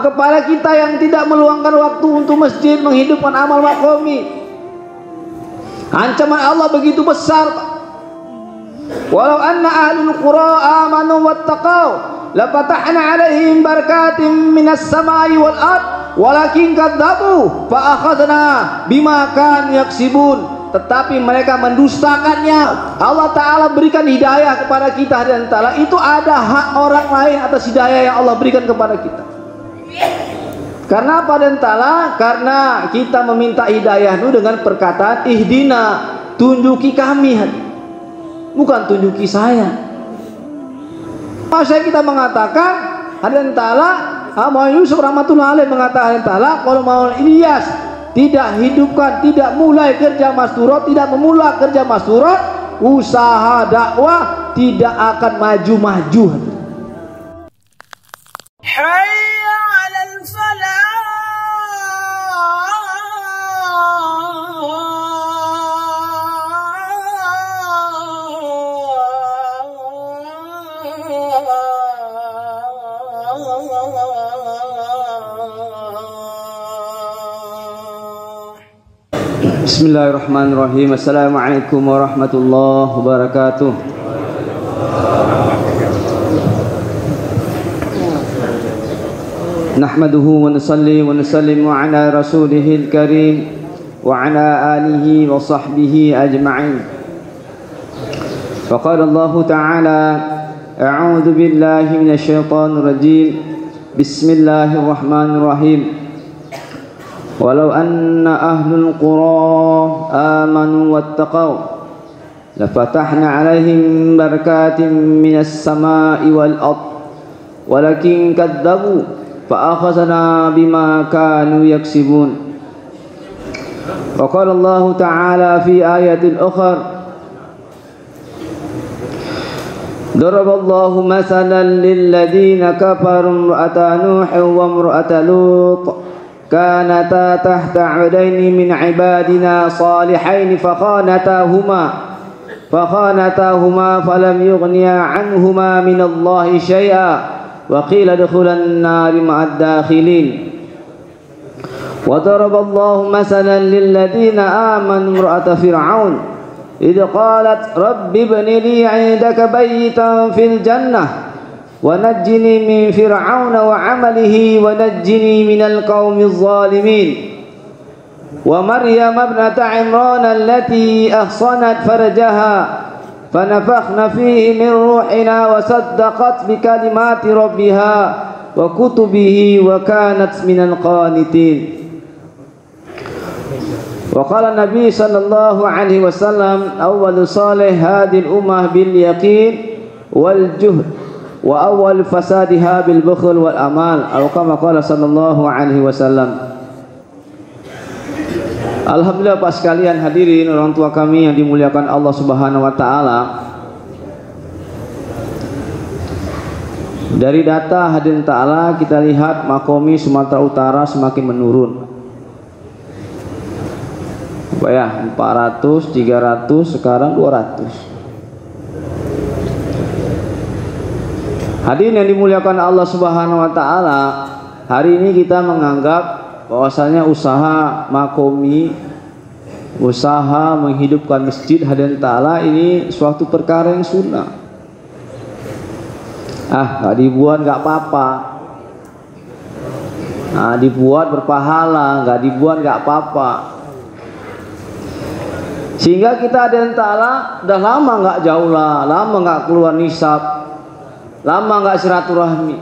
kepada kita yang tidak meluangkan waktu untuk masjid, menghidupkan amal makomi. Ancaman Allah begitu besar. Walau anna ahlul qura amanu wattaqau lafatahna alaihim barakatim minas samai wal ard walakin kadzabu fa akhadna bima kanu yaksibun. Tetapi mereka mendustakannya. Allah Ta'ala berikan hidayah kepada kita, dan Ta'ala itu ada hak orang lain atas hidayah yang Allah berikan kepada kita. Karena apa dan Ta'ala? Karena kita meminta hidayah itu dengan perkataan ihdina, tunjuki kami, bukan tunjuki saya. Masa kita mengatakan dan Ta'ala, Muhammad Yusuf rahmatullah alaih mengatakan Ta'ala, kalau mau Ilyas tidak hidupkan, tidak mulai kerja masturat, tidak memulai kerja masturat, usaha dakwah tidak akan maju-maju. Hayya 'alal falah. Bismillahirrahmanirrahim. Assalamualaikum warahmatullahi wabarakatuh. Nahmaduhu wa nusalli wa nusallimu ala rasulihil karim wa ala alihi wa sahbihi ajma'in. Faqala Allah Ta'ala, a'udzu billahi minasy syaithanir rajim. Bismillahirrahmanirrahim. Walau anna ahlul qura amanu wattaqau lafatahna alaihim barakatim minas samai wal ard walakin kadzabu fa akhadna bima kanu yaksibun. Wa qala Allah Ta'ala fi ayatin ukhra, daraballahu mathalan lil ladzina kafaru imra'ata nuh wa imra'ata lut كانتا تحت عبدين من عبادنا صالحين فخانتاهما فلم يغنيا عنهما من الله شيئا وقيل ادخلا النار مع الداخلين. وضرب الله مثلا للذين آمنوا امرأة فرعون إذ قالت رب ابن لي عندك بيتا في الجنة ونجني من فرعون وعمله ونجني من القوم الظالمين. ومريم ابنة عمران التي أحصنت فرجها فنفخنا فيه من روحنا وصدقت بكلمات ربها وكتبه وكانت من القانتين. وقال النبي صلى الله عليه وسلم أول صالح هذه الأمة باليقين والجهد wa awal fasadiha bil bukhl wal amal, atau kama qala sallallahu alaihi wasallam. Alhamdulillah, Pak sekalian hadirin, orang tua kami yang dimuliakan Allah Subhanahu wa taala. Dari data hadirin taala kita lihat makomi Sumatera Utara semakin menurun. Apa ya? 400, 300, sekarang 200. Hadirin yang dimuliakan Allah Subhanahu wa taala, hari ini kita menganggap bahwasanya usaha makomi, usaha menghidupkan masjid hadirin taala ini suatu perkara yang sunnah. Nggak dibuat nggak apa-apa. Nah, dibuat berpahala, nggak dibuat nggak apa-apa. Sehingga kita hadirin taala udah lama nggak jaulah, lama nggak keluar nisab, lama nggak silaturahmi.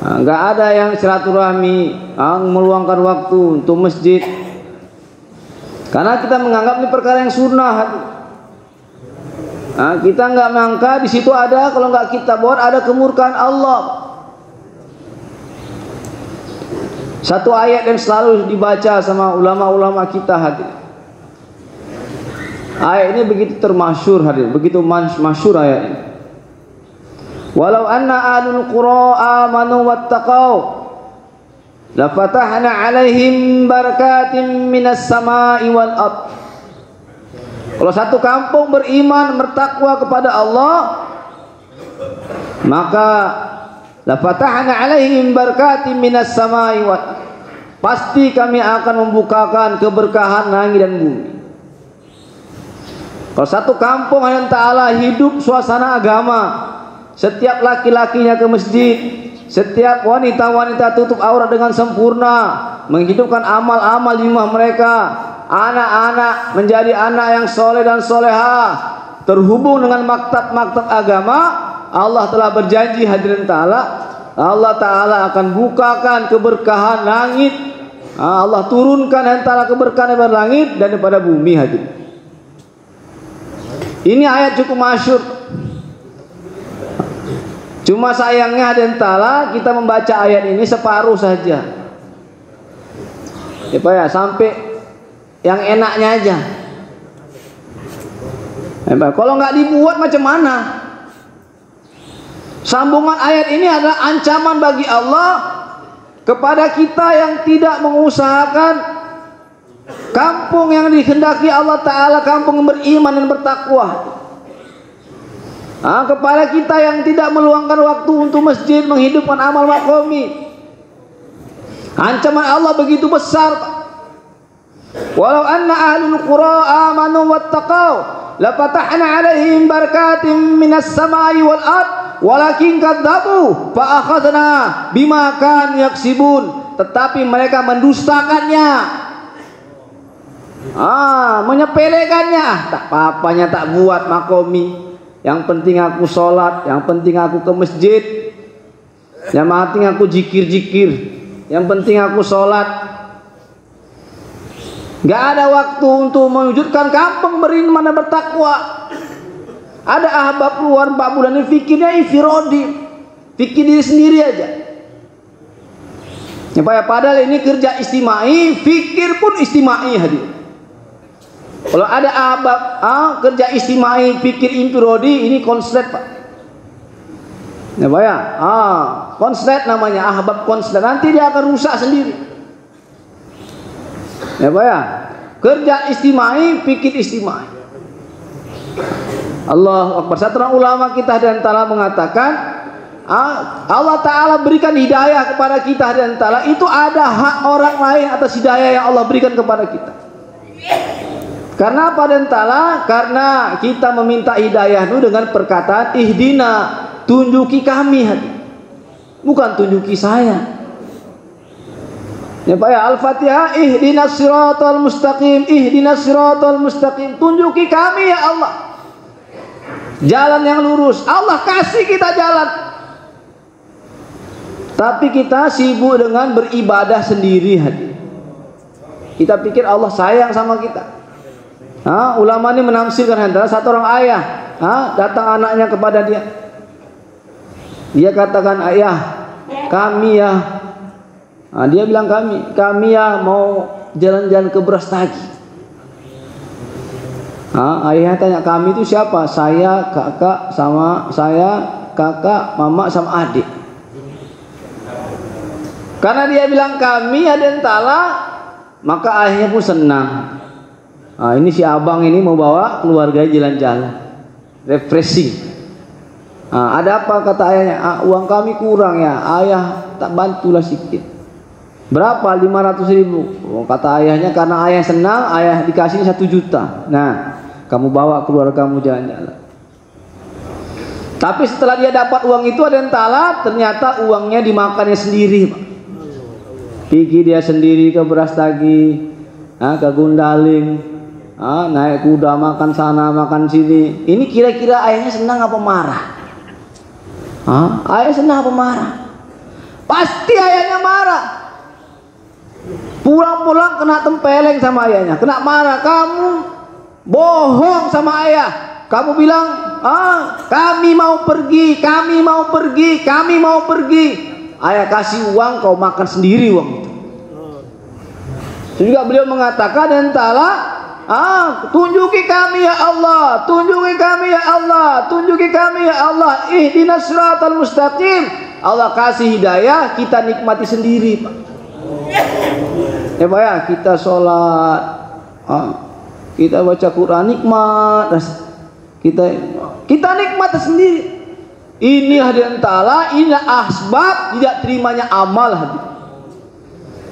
Nggak ada yang silaturahmi, meluangkan waktu untuk masjid, karena kita menganggap ini perkara yang sunnah. Kita nggak menyangka di situ ada, kalau nggak kita buat, ada kemurkaan Allah. Satu ayat yang selalu dibaca sama ulama-ulama kita hadir. Ayat ini begitu termasyhur hadir, begitu masyhur ayat ini. Walau anna ahlul qura amanu wattaqau lafatahna alaihim barakatim minas samai wal ard. Kalau satu kampung beriman bertakwa kepada Allah, maka la fatahna 'alaihim barakatim minas samai wal, pasti kami akan membukakan keberkahan langit dan bumi. Kalau satu kampung Allah Ta'ala hidup suasana agama, setiap laki-lakinya ke masjid, setiap wanita-wanita tutup aurat dengan sempurna, menghidupkan amal-amal di rumah mereka, anak-anak menjadi anak yang soleh dan solehah, terhubung dengan maktab-maktab agama, Allah telah berjanji hadirin ta'ala, Allah Ta'ala akan bukakan keberkahan langit, Allah turunkan antara keberkahan daripada langit dan daripada bumi. Hadirin, ini ayat cukup masyhur. Cuma sayangnya hadirin ta'ala, kita membaca ayat ini separuh saja ya Pak ya, sampai yang enaknya aja ya Pak. Kalau nggak dibuat macam mana? Sambungan ayat ini adalah ancaman bagi Allah kepada kita yang tidak mengusahakan kampung yang dikehendaki Allah Ta'ala, kampung yang beriman dan bertakwa. Kepada kita yang tidak meluangkan waktu untuk masjid, menghidupkan amal maqami, ancaman Allah begitu besar. Walau anna ahlul qura amanu wattaqau la fatahna 'alaihim barakatim minas samai wal ard walakin kadzabu fa akhadna bima kan yaksibun, tetapi mereka mendustakannya, menyepelekannya. Tak apa-apanya tak buat maqami, yang penting aku sholat, yang penting aku ke masjid, yang penting aku zikir-zikir, yang penting aku sholat. Gak ada waktu untuk mewujudkan kampung beriman dan bertakwa. Ada ahbab keluar 4 bulan ini fikirnya infirodi, fikir diri sendiri aja ya Pak ya. Padahal ini kerja istimai, fikir pun istimai hadir. Kalau ada ahbab kerja istimai, pikir infirodi, ini konslet Pak ya Pak ya. Konslet namanya, ahbab konslet, nanti dia akan rusak sendiri ya Pak ya. Kerja istimai, pikir istimai. Allah Akbar. Satu ulama kita dan ta'ala mengatakan, Allah Ta'ala berikan hidayah kepada kita dan ta'ala, itu ada hak orang lain atas hidayah yang Allah berikan kepada kita. Karena apa dan ta'ala? Karena kita meminta hidayah itu dengan perkataan ihdina, tunjuki kami, bukan tunjuki saya ya Pak ya. Al-Fatihah, ihdinas siratal mustaqim, ihdinas siratal mustaqim, tunjuki kami ya Allah jalan yang lurus. Allah kasih kita jalan, tapi kita sibuk dengan beribadah sendiri. Kita pikir Allah sayang sama kita. Ulama ini menafsirkan antara satu orang ayah, datang anaknya kepada dia, dia katakan, ayah kami ya, dia bilang kami ya mau jalan-jalan ke Brastagi. Ayah tanya, kami itu siapa? Saya, kakak, sama saya, kakak, mama sama adik. Karena dia bilang kami ada entahlah, maka ayahnya pun senang. Ini si abang ini mau bawa keluarga jalan-jalan, refreshing. Ada apa kata ayahnya? Uang kami kurang ya, ayah tak bantulah sedikit. Berapa? 500.000. Kata ayahnya, karena ayah senang, ayah dikasih 1 juta. Nah, kamu bawa keluarga kamu jalan-jalan. Tapi setelah dia dapat uang itu ada entahlah, ternyata uangnya dimakannya sendiri Pak. Pergi dia sendiri ke Brastagi, ke Gundaling, naik kuda makan sana makan sini. Ini kira-kira ayahnya senang apa marah? Ayah senang apa marah? Pasti ayahnya marah. Pulang-pulang kena tempeleng sama ayahnya, kena marah. Kamu bohong sama ayah. Kamu bilang, kami mau pergi, kami mau pergi, kami mau pergi. Ayah kasih uang, kau makan sendiri uang itu. Juga beliau mengatakan, entahlah, tunjuki kami ya Allah, tunjuki kami ya Allah, tunjuki kami ya Allah, ihdinas siratal mustaqim. Allah kasih hidayah, kita nikmati sendiri Pak. Ya Pak ya, kita sholat, kita baca Quran nikmat, kita nikmati sendiri. Ini hadirin ta'ala, ini asbab tidak terimanya amal hadirin.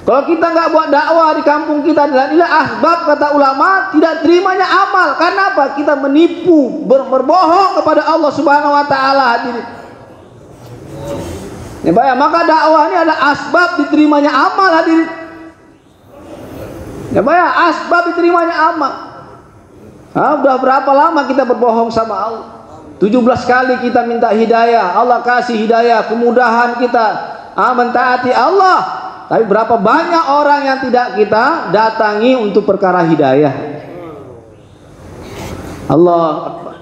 Kalau kita nggak buat dakwah di kampung kita, dan inilah asbab kata ulama tidak terimanya amal. Karena apa? Kita menipu, berbohong kepada Allah Subhanahu wa taala hadirin. Ya, bayang, maka dakwah ini adalah asbab diterimanya amal hadirin. Ya, bayang, asbab diterimanya amal. Udah berapa lama kita berbohong sama Allah? 17 kali kita minta hidayah, Allah kasih hidayah, kemudahan kita mentaati Allah. Tapi berapa banyak orang yang tidak kita datangi untuk perkara hidayah. Allah Akbar.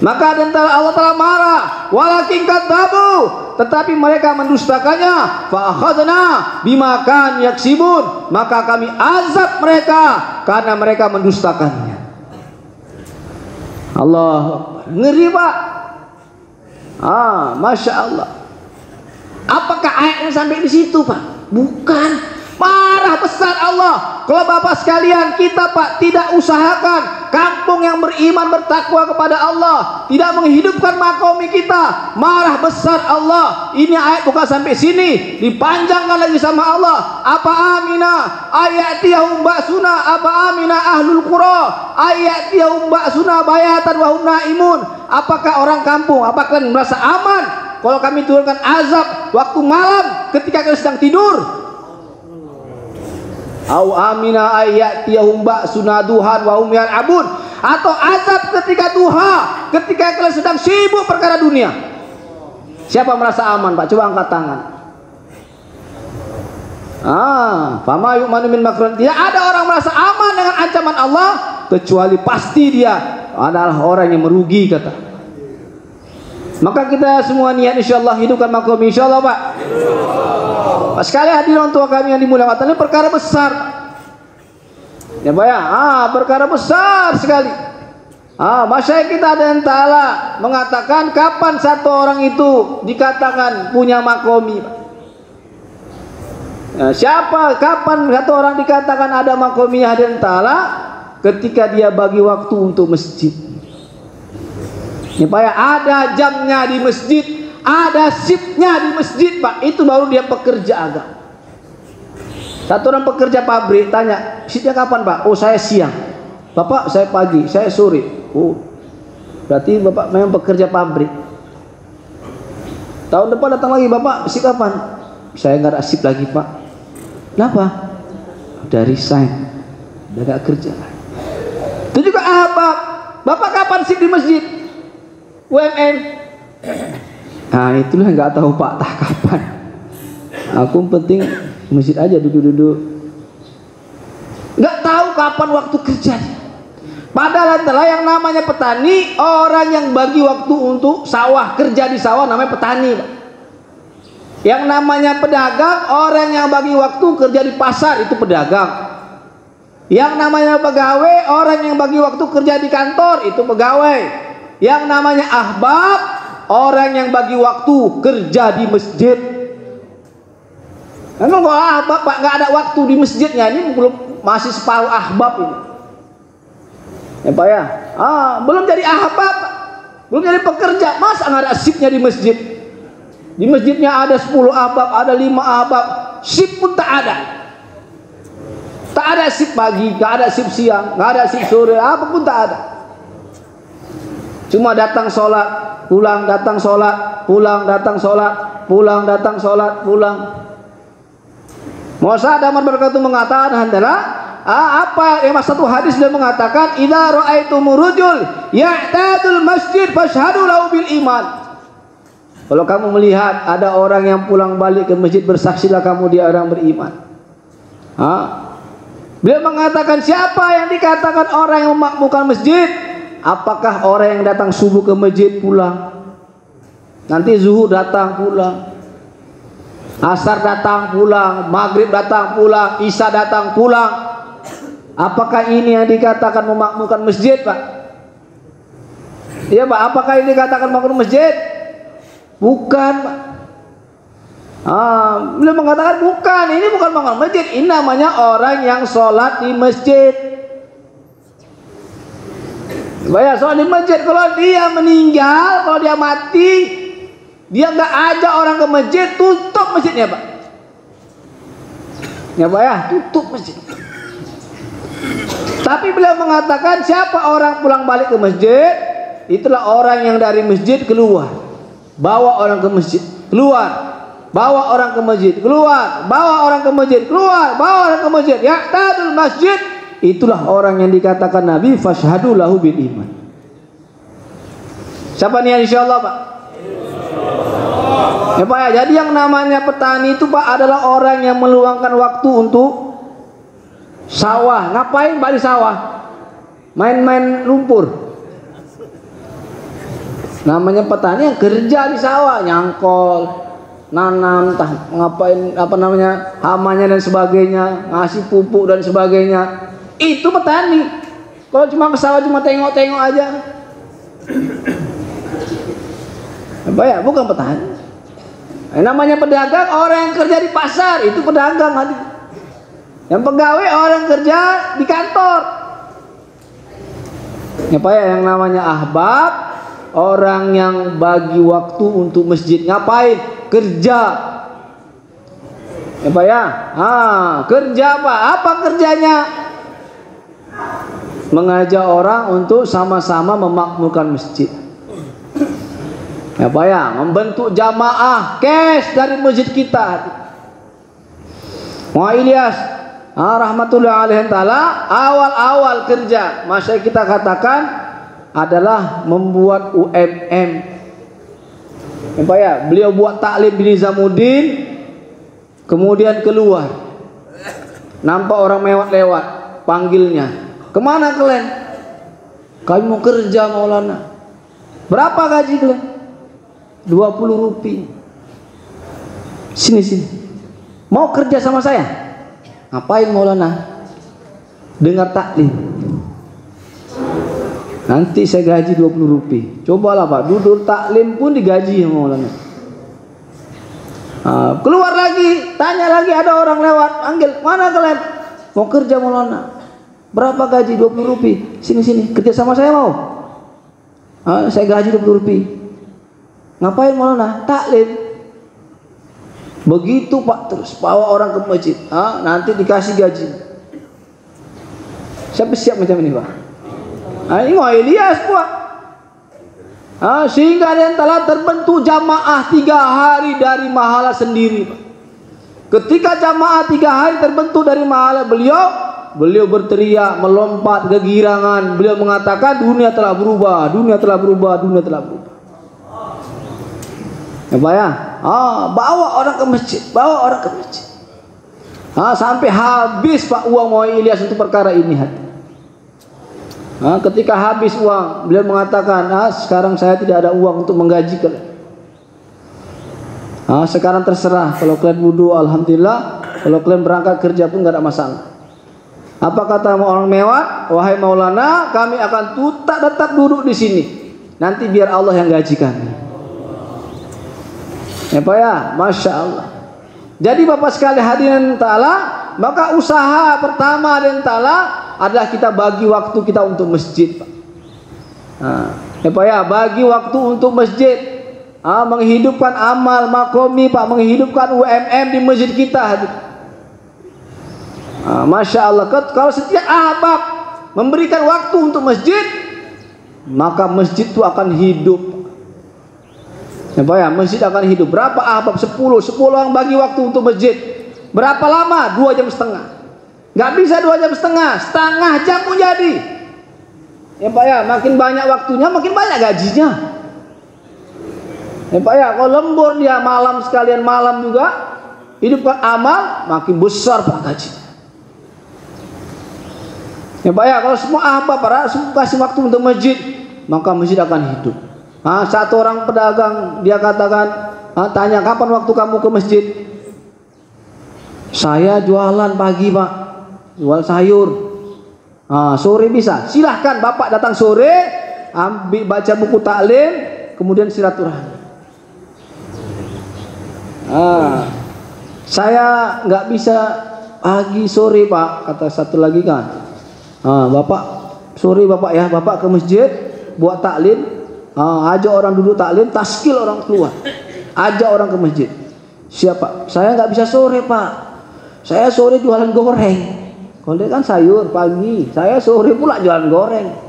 Maka Allah telah marah, walakin kadzabu, tetapi mereka mendustakannya. Fa akhadna bima kan yaksibun, maka kami azab mereka karena mereka mendustakannya. Allah Akbar. Ngeri Pak. Masya Allah. Apakah ayatnya sampai di situ Pak? Bukan. Marah besar Allah. Kalau Bapak sekalian, kita Pak tidak usahakan kampung yang beriman bertakwa kepada Allah, tidak menghidupkan makomi kita, marah besar Allah. Ini ayat bukan sampai sini, dipanjangkan lagi sama Allah. Apa amina ayatiyahum ba'suna, apa amina ahlul qura ayatiyahum ba'suna bayatan wa hum naimun. Apakah orang kampung, apakah kalian merasa aman kalau kami turunkan azab waktu malam ketika kalian sedang tidur? Au amina ayatiyahum ba'suna duhan wa hum yal'abun, atau azab ketika duha, ketika kalian sedang sibuk perkara dunia. Siapa merasa aman Pak? Coba angkat tangan. Fama yu'manu min makrin. Tidak ada orang merasa aman dengan ancaman Allah kecuali pasti dia adalah orang yang merugi kata. Maka kita semua niat insyaallah hidupkan makom insyaallah Pak. Sekali hadirin tua kami yang dimuliakan, ini perkara besar. Ya Pak ya, perkara besar sekali. Masyayikh kita ada yang ta'ala mengatakan kapan satu orang itu dikatakan punya makomi. Kapan satu orang dikatakan ada makomi hadirin ta'ala? Ketika dia bagi waktu untuk masjid. Ya Pak ya, ada jamnya di masjid, ada shiftnya di masjid Pak, itu baru dia pekerja agama. Satu orang pekerja pabrik tanya, shiftnya kapan Pak? Oh saya siang. Bapak saya pagi, saya sore. Oh berarti Bapak memang pekerja pabrik. Tahun depan datang lagi, Bapak shift kapan? Saya nggak ada shift lagi Pak. Kenapa? Udah resign, udah nggak kerja. Itu juga Bapak kapan shift di masjid? UMN. Itulah nggak tahu Pak tah kapan. Aku penting masjid aja duduk-duduk. Nggak tahu kapan waktu kerja. Padahal adalah yang namanya petani, orang yang bagi waktu untuk sawah, kerja di sawah namanya petani Pak. Yang namanya pedagang, orang yang bagi waktu kerja di pasar itu pedagang. Yang namanya pegawai, orang yang bagi waktu kerja di kantor itu pegawai. Yang namanya ahbab, orang yang bagi waktu kerja di masjid. Memang kalau ahbab Pak nggak ada waktu di masjidnya, ini belum, masih separuh ahbab ini. Ya Pak ya, belum jadi ahbab, belum jadi pekerja, masa nggak ada shiftnya di masjid? Di masjidnya ada 10 ahbab, ada 5 ahbab, shift pun tak ada. Tak ada shift pagi, nggak ada shift siang, nggak ada shift sore, apapun tak ada. Cuma datang sholat, pulang, datang sholat, pulang, datang sholat, pulang, datang sholat, pulang. Musa Damar berkata mengatakan adalah apa yang satu hadis dia mengatakan, idza ra'aitumur rajul ya'tadul masjid fashhadu lahu bil iman. Kalau kamu melihat ada orang yang pulang balik ke masjid, bersaksilah kamu dia orang beriman. Beliau mengatakan siapa yang dikatakan orang yang memakmurkan masjid? Apakah orang yang datang subuh ke masjid pulang, nanti zuhur datang pulang, asar datang pulang, maghrib datang pulang, isya datang pulang? Apakah ini yang dikatakan memakmurkan masjid Pak? Iya Pak, apakah ini dikatakan memakmurkan masjid? Bukan Pak. Beliau mengatakan bukan, ini bukan memakmurkan masjid, ini namanya orang yang sholat di masjid. Bayar soal di masjid, kalau dia meninggal, kalau dia mati, dia nggak ajak orang ke masjid, tutup masjidnya Pak. Ya Pak ya, tutup masjid. Tapi beliau mengatakan siapa orang pulang balik ke masjid, itulah orang yang dari masjid keluar, bawa orang ke masjid, keluar, bawa orang ke masjid, keluar, bawa orang ke masjid, keluar, bawa orang ke masjid. Ya tadul masjid, itulah orang yang dikatakan Nabi fashhadu lahu bil iman. Siapa nih insyaallah Pak? Ya Pak ya, jadi yang namanya petani itu Pak adalah orang yang meluangkan waktu untuk sawah. Ngapain Pak di sawah? Main-main lumpur. Namanya petani yang kerja di sawah, nyangkol, nanam, ngapain apa namanya, hamanya dan sebagainya, ngasih pupuk dan sebagainya. Itu petani. Kalau cuma ke sawah cuma tengok-tengok aja, apa ya? Bukan petani. Namanya pedagang orang yang kerja di pasar, itu pedagang. Yang pegawai orang kerja di kantor. Apa ya? Yang namanya ahbab, orang yang bagi waktu untuk masjid. Ngapain? Kerja. Apa ya? Kerja Pak. Apa kerjanya? Mengajak orang untuk sama-sama memakmurkan masjid. Apa ya? Membentuk jamaah cash dari masjid kita. Wah Ilyas, rahmatullah alaihi taala, awal-awal kerja masa kita katakan adalah membuat UMM. Apa ya? Beliau buat taklim di Nizamuddin, kemudian keluar, nampak orang lewat, panggilnya, kemana kalian? Kami mau kerja Maulana. Berapa gaji kalian? 20 rupiah. Sini. Mau kerja sama saya? Ngapain Maulana? Dengar taklim. Nanti saya gaji 20 rupiah. Cobalah Pak, duduk taklim pun digaji ya Maulana. Keluar lagi, tanya lagi, ada orang lewat, panggil, mana kalian? Mau kerja Maulana. Berapa gaji? 20 rupiah. Sini, kerja sama saya mau? Saya gaji 20 rupiah. Ngapain Maulana? Taklim. Begitu Pak, terus bawa orang ke masjid. Nanti dikasih gaji. Siapa siap macam ini Pak? Ini mau Ilyas Pak. Sehingga yang telah terbentuk jamaah 3 hari dari mahala sendiri Pak. Ketika jamaah 3 hari terbentuk dari mahala beliau berteriak, melompat kegirangan. Beliau mengatakan dunia telah berubah, dunia telah berubah, dunia telah berubah. Ya Pak ya, bawa orang ke masjid, bawa orang ke masjid. Sampai habis Pak uang mau Ilyas untuk perkara ini. Ketika habis uang, beliau mengatakan, sekarang saya tidak ada uang untuk menggaji kalian. Sekarang terserah, kalau kalian wudu alhamdulillah, kalau kalian berangkat kerja pun nggak ada masalah. Apa kata orang mewah? Wahai Maulana, kami akan tetap duduk di sini. Nanti biar Allah yang gaji kami. Ya Pak ya, Masya Allah. Jadi Bapak sekali hadirin ta'ala, maka usaha pertama hadirin ta'ala adalah kita bagi waktu kita untuk masjid Pak. Ya Pak ya, bagi waktu untuk masjid, menghidupkan amal makomi Pak, menghidupkan UMM di masjid kita. Masya Allah. Kalau setiap ahbab memberikan waktu untuk masjid, maka masjid itu akan hidup. Ya Pak ya, masjid akan hidup. Berapa ahbab? 10 orang bagi waktu untuk masjid. Berapa lama? 2 jam setengah. Nggak bisa 2 jam setengah, setengah jam pun jadi. Ya Pak ya, makin banyak waktunya makin banyak gajinya. Ya Pak ya, kalau lembur dia malam sekalian malam juga, hidupkan amal, makin besar Pak gajinya. Ya Pak ya, kalau semua ahbab kasih waktu untuk masjid, maka masjid akan hidup. Satu orang pedagang, dia katakan, tanya kapan waktu kamu ke masjid? Saya jualan pagi Pak, jual sayur. Sore bisa, silahkan Bapak datang sore, ambil baca buku taklim, kemudian silaturahmi. Saya nggak bisa pagi sore Pak, kata satu lagi kan. Bapak sore bapak ya, bapak ke masjid buat taklim, ajak orang duduk taklim, taskil orang keluar, ajak orang ke masjid. Siapa? Saya nggak bisa sore pak, saya sore jualan goreng. Kalau dia kan sayur pagi, saya sore pula jualan goreng.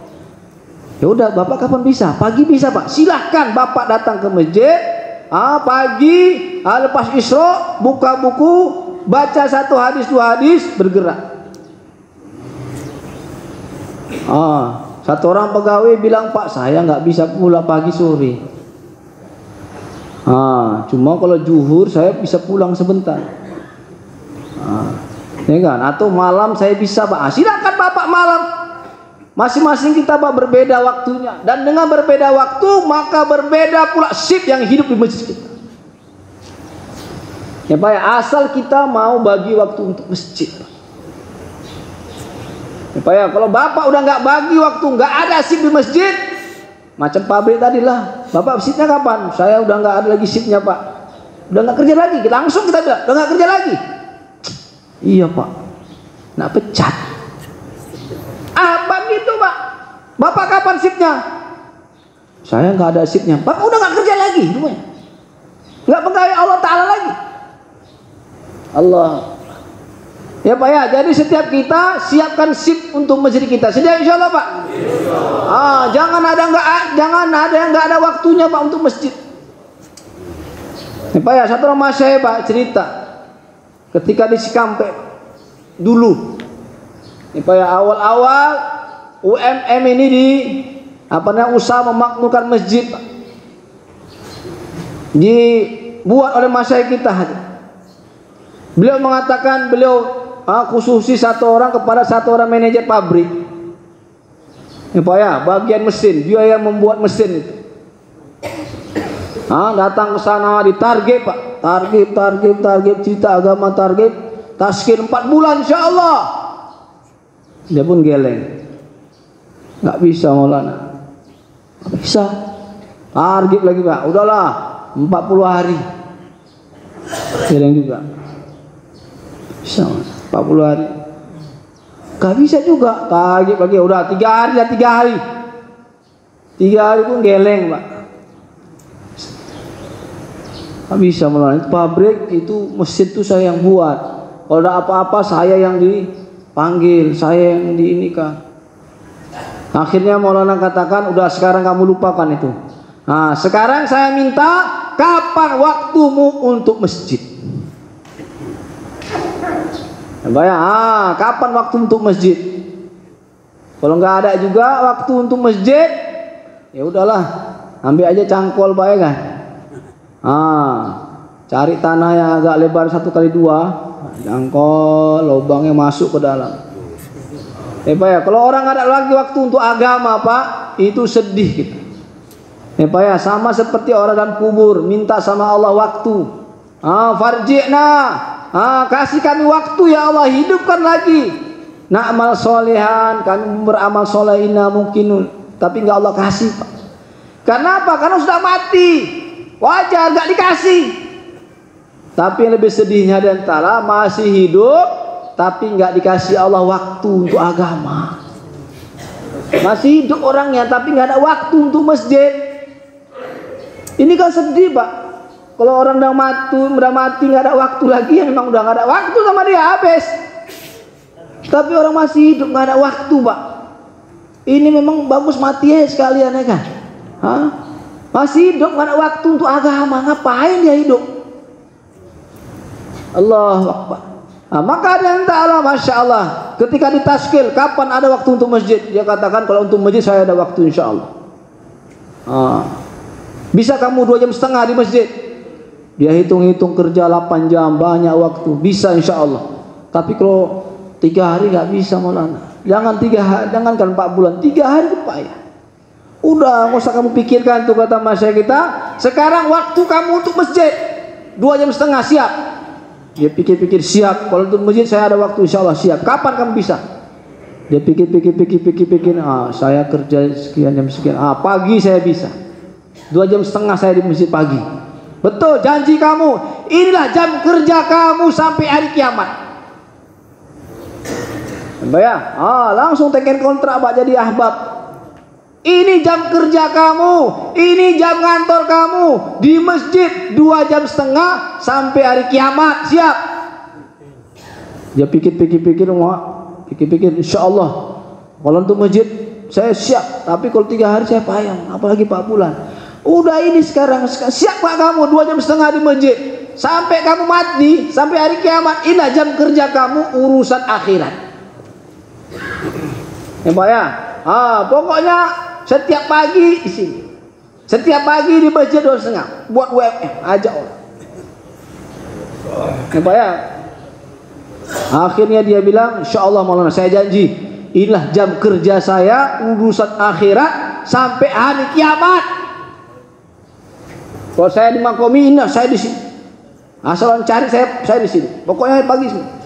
Ya udah, bapak kapan bisa? Pagi bisa pak, silahkan bapak datang ke masjid. Pagi lepas isya buka buku, baca 1 hadis 2 hadis, bergerak. Satu orang pegawai bilang, Pak saya nggak bisa pulang pagi sore. Cuma kalau zuhur saya bisa pulang sebentar. Ya kan? Atau malam saya bisa Pak. Silakan bapak malam. Masing-masing kita Pak berbeda waktunya, dan dengan berbeda waktu maka berbeda pula shift yang hidup di masjid kita. Ya Pak ya, asal kita mau bagi waktu untuk masjid. Ya Pak ya, kalau bapak udah nggak bagi waktu, nggak ada shift di masjid, macam pabrik tadi lah, bapak shiftnya kapan? Saya udah nggak ada lagi shiftnya Pak, udah nggak kerja lagi. Langsung kita bilang udah nggak kerja lagi. Iya Pak, nak pecat. Apa gitu Pak? Bapak kapan shiftnya? Saya nggak ada shiftnya. Bapak udah nggak kerja lagi, rumahnya nggak pegawai Allah Taala lagi. Allah. Ya Pak ya, jadi setiap kita siapkan shift untuk masjid kita. Sedia insya Allah Pak. Jangan ada yang nggak ada waktunya Pak untuk masjid. Ya Pak ya, satu orang saya Pak cerita ketika di Cikampek dulu. Ya Pak ya, awal-awal UMM ini usaha memakmurkan masjid Pak, dibuat oleh masyayikh kita. Beliau mengatakan beliau khususi satu orang kepada satu orang manajer pabrik. Ya Pak ya, bagian mesin, dia yang membuat mesin itu. Datang ke sana ditarget Pak, target cerita agama, target taskir 4 bulan insya Allah. Dia pun geleng, nggak bisa Maulana, nggak bisa. Target lagi Pak, udahlah 40 hari, geleng juga. Bisa 40 hari, nggak bisa juga. Target lagi, udah 3 hari lah, 3 hari pun geleng Pak, nggak bisa Maulana. Pabrik itu mesin itu saya yang buat, kalau ada apa-apa saya yang dipanggil, saya yang diinikan. Akhirnya Maulana katakan, udah sekarang kamu lupakan itu. Sekarang saya minta kapan waktumu untuk masjid. Kapan waktu untuk masjid? Kalau nggak ada juga waktu untuk masjid, ya udahlah, ambil aja cangkol Pak ya kan. Cari tanah yang agak lebar 1x2, jangkol, lubangnya masuk ke dalam. Pak ya, kalau orang nggak ada lagi waktu untuk agama Pak, itu sedih kita. Pak ya, sama seperti orang dalam kubur minta sama Allah waktu. Farji'na, kasih kami waktu ya Allah, hidupkan lagi. Na'mal solehan, kami beramal solehina mungkin, tapi nggak Allah kasih Pak. Kenapa? Karena sudah mati, wajar nggak dikasih. Tapi yang lebih sedihnya di antara masih hidup tapi nggak dikasih Allah waktu untuk agama. Masih hidup orangnya tapi nggak ada waktu untuk masjid. Ini kan sedih Pak. Kalau orang udah mati nggak ada waktu lagi, ya memang udah nggak ada waktu sama dia, habis. Tapi orang masih hidup nggak ada waktu Pak. Ini memang bagus mati ya sekalian ya kan. Masih hidup nggak ada waktu untuk agama, ngapain dia hidup? Allahu Akbar. Maka ada yang ta'ala, Masya Allah, ketika ditaskil kapan ada waktu untuk masjid, dia katakan kalau untuk masjid saya ada waktu insya Allah. Bisa kamu 2,5 jam di masjid? Dia hitung-hitung kerja 8 jam, banyak waktu, bisa insya Allah. Tapi kalau 3 hari nggak bisa Maulana. Jangan 3 hari, jangankan 4 bulan, 3 hari itu payah. Udah nggak usah kamu pikirkan tuh, kata masyarakat kita. Sekarang waktu kamu untuk masjid 2,5 jam, siap. Dia pikir-pikir, siap. Kalau untuk masjid saya ada waktu insya Allah, siap. Kapan kamu bisa? Dia pikir. Saya kerja sekian jam sekian. Pagi saya bisa. 2,5 jam saya di masjid pagi. Betul, janji kamu. Inilah jam kerja kamu sampai hari kiamat. Pak ya, langsung teken kontrak Pak jadi ahbab. Ini jam kerja kamu, ini jam kantor kamu di masjid 2,5 jam sampai hari kiamat, siap? Dia pikir-pikir, insya Allah kalau untuk masjid saya siap, tapi kalau 3 hari saya payang, apalagi 4 bulan. Udah ini sekarang siap Pak kamu 2,5 jam di masjid sampai kamu mati, sampai hari kiamat. Inilah jam kerja kamu, urusan akhirat. Ya Pak ya, pokoknya setiap pagi di sini, setiap pagi di masjid 2,5 buat WFM, ajak orang. Ya Pak ya. Akhirnya dia bilang, insya Allah Maulana, saya janji, inilah jam kerja saya, urusan akhirat sampai hari kiamat. Kalau saya di Makomi, inilah saya di sini. Asal cari saya di sini. Pokoknya pagi semua.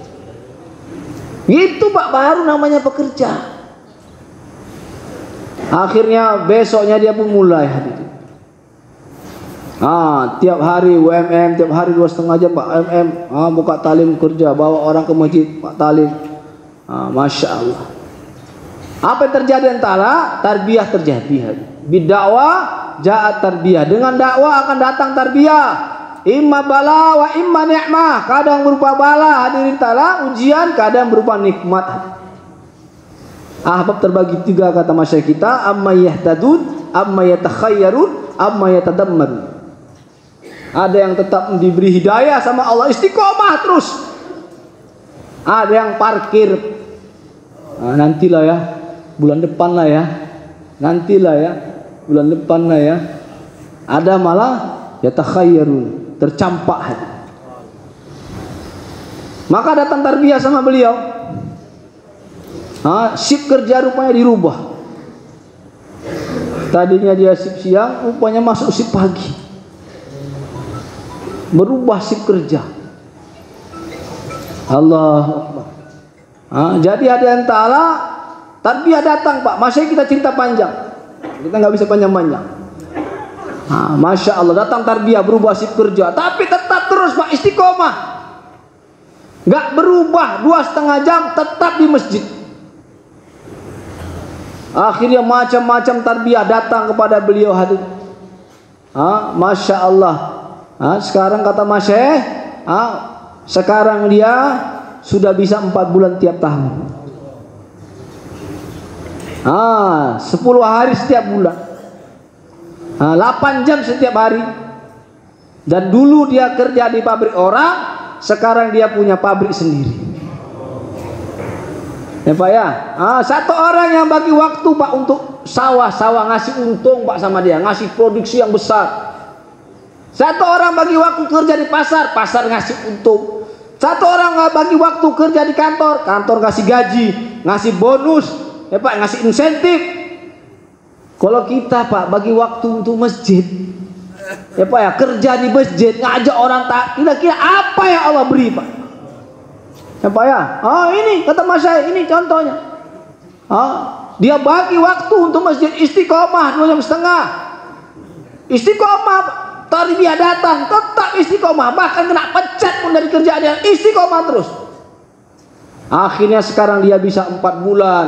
Itu Pak, baru namanya pekerja. Akhirnya besoknya dia pun mulai hari itu. Tiap hari UMM, tiap hari 2,5 jam Pak UMM, buka talim kerja, bawa orang ke masjid Pak talim. Masya Allah. Apa yang terjadi antara tarbiyah terjadi. Bidakwah ja'at tarbiyah. Dengan dakwah akan datang tarbiyah. Imma bala wa imma ni'mah. Kadang berupa bala, hadirin ta'ala, ujian, kadang berupa nikmat. Ahbab terbagi 3 kata masyayikh kita, amma yahtadun, amma yatakhayyarun, amma yatadammarun. Ada yang tetap diberi hidayah sama Allah, istiqomah terus. Ada yang parkir. Nantilah ya, bulan depan lah ya. Nantilah ya, bulan depan lah ya. Ada malah yatakhayyarun, tercampak hati. Maka datang tarbiyah sama beliau. Sip kerja rupanya dirubah. Tadinya dia sip siang, rupanya masuk sip pagi. Berubah sip kerja. Allah Akbar. Jadi ada yang ta'ala tarbiyah datang Pak. Masya kita cerita panjang, kita nggak bisa panjang-panjang. Masya Allah datang tarbiyah, berubah sip kerja, tapi tetap terus Pak istiqomah, nggak berubah. 2,5 jam tetap di masjid. Akhirnya macam-macam tarbiyah datang kepada beliau hadir. Masya Allah. Sekarang kata Mas Syekh, sekarang dia sudah bisa 4 bulan tiap tahun. 10 hari setiap bulan. 8 jam setiap hari. Dan dulu dia kerja di pabrik orang, sekarang dia punya pabrik sendiri. Ya Pak ya. Satu orang yang bagi waktu Pak untuk sawah-sawah, ngasih untung Pak sama dia, ngasih produksi yang besar. Satu orang bagi waktu kerja di pasar, pasar ngasih untung. Satu orang nggak bagi waktu kerja di kantor, kantor ngasih gaji, ngasih bonus, ya Pak, ngasih insentif. Kalau kita Pak bagi waktu untuk masjid, ya Pak ya, kerja di masjid, ngajak orang tak, kira-kira apa yang Allah beri Pak? Ya Pak ya, ini kata Mas saya, ini contohnya. Dia bagi waktu untuk masjid, istiqomah 2,5 jam. Istiqomah Pak. Tarbiyah datang, tetap istiqomah, bahkan kena pecat pun dari kerjaannya, istiqomah terus. Akhirnya sekarang dia bisa 4 bulan,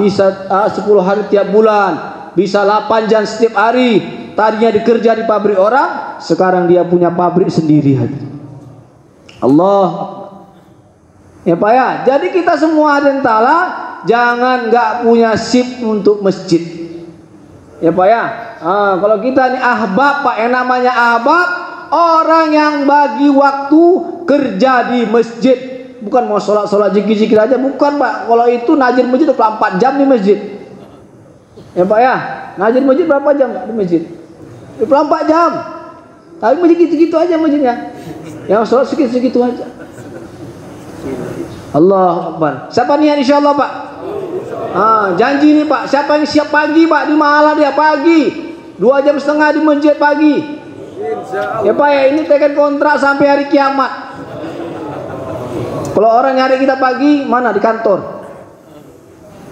bisa 10 hari tiap bulan, bisa 8 jam setiap hari. Tadinya dikerja di pabrik orang, sekarang dia punya pabrik sendiri. Allah. Ya Pak ya, jadi kita semua adentala jangan nggak punya sip untuk masjid. Ya Pak ya. Kalau kita ini ahbab Pak, yang namanya ahbab orang yang bagi waktu kerja di masjid, bukan mau sholat zikir aja, bukan Pak. Kalau itu nazir masjid 24 jam di masjid. Ya Pak ya, nazir masjid berapa jam Pak di masjid? 24 jam. Tapi masjid gitu-gitu aja masjidnya. Yang sholat segitu-segitu aja. Allah Akbar. Siapa niat insyaallah Pak? Janji nih Pak, siapa yang siap pagi Pak, di malam dia pagi 2,5 jam di masjid pagi. Ya Pak ya, ini tekan kontrak sampai hari kiamat. Kalau orang nyari kita pagi, mana? Di kantor.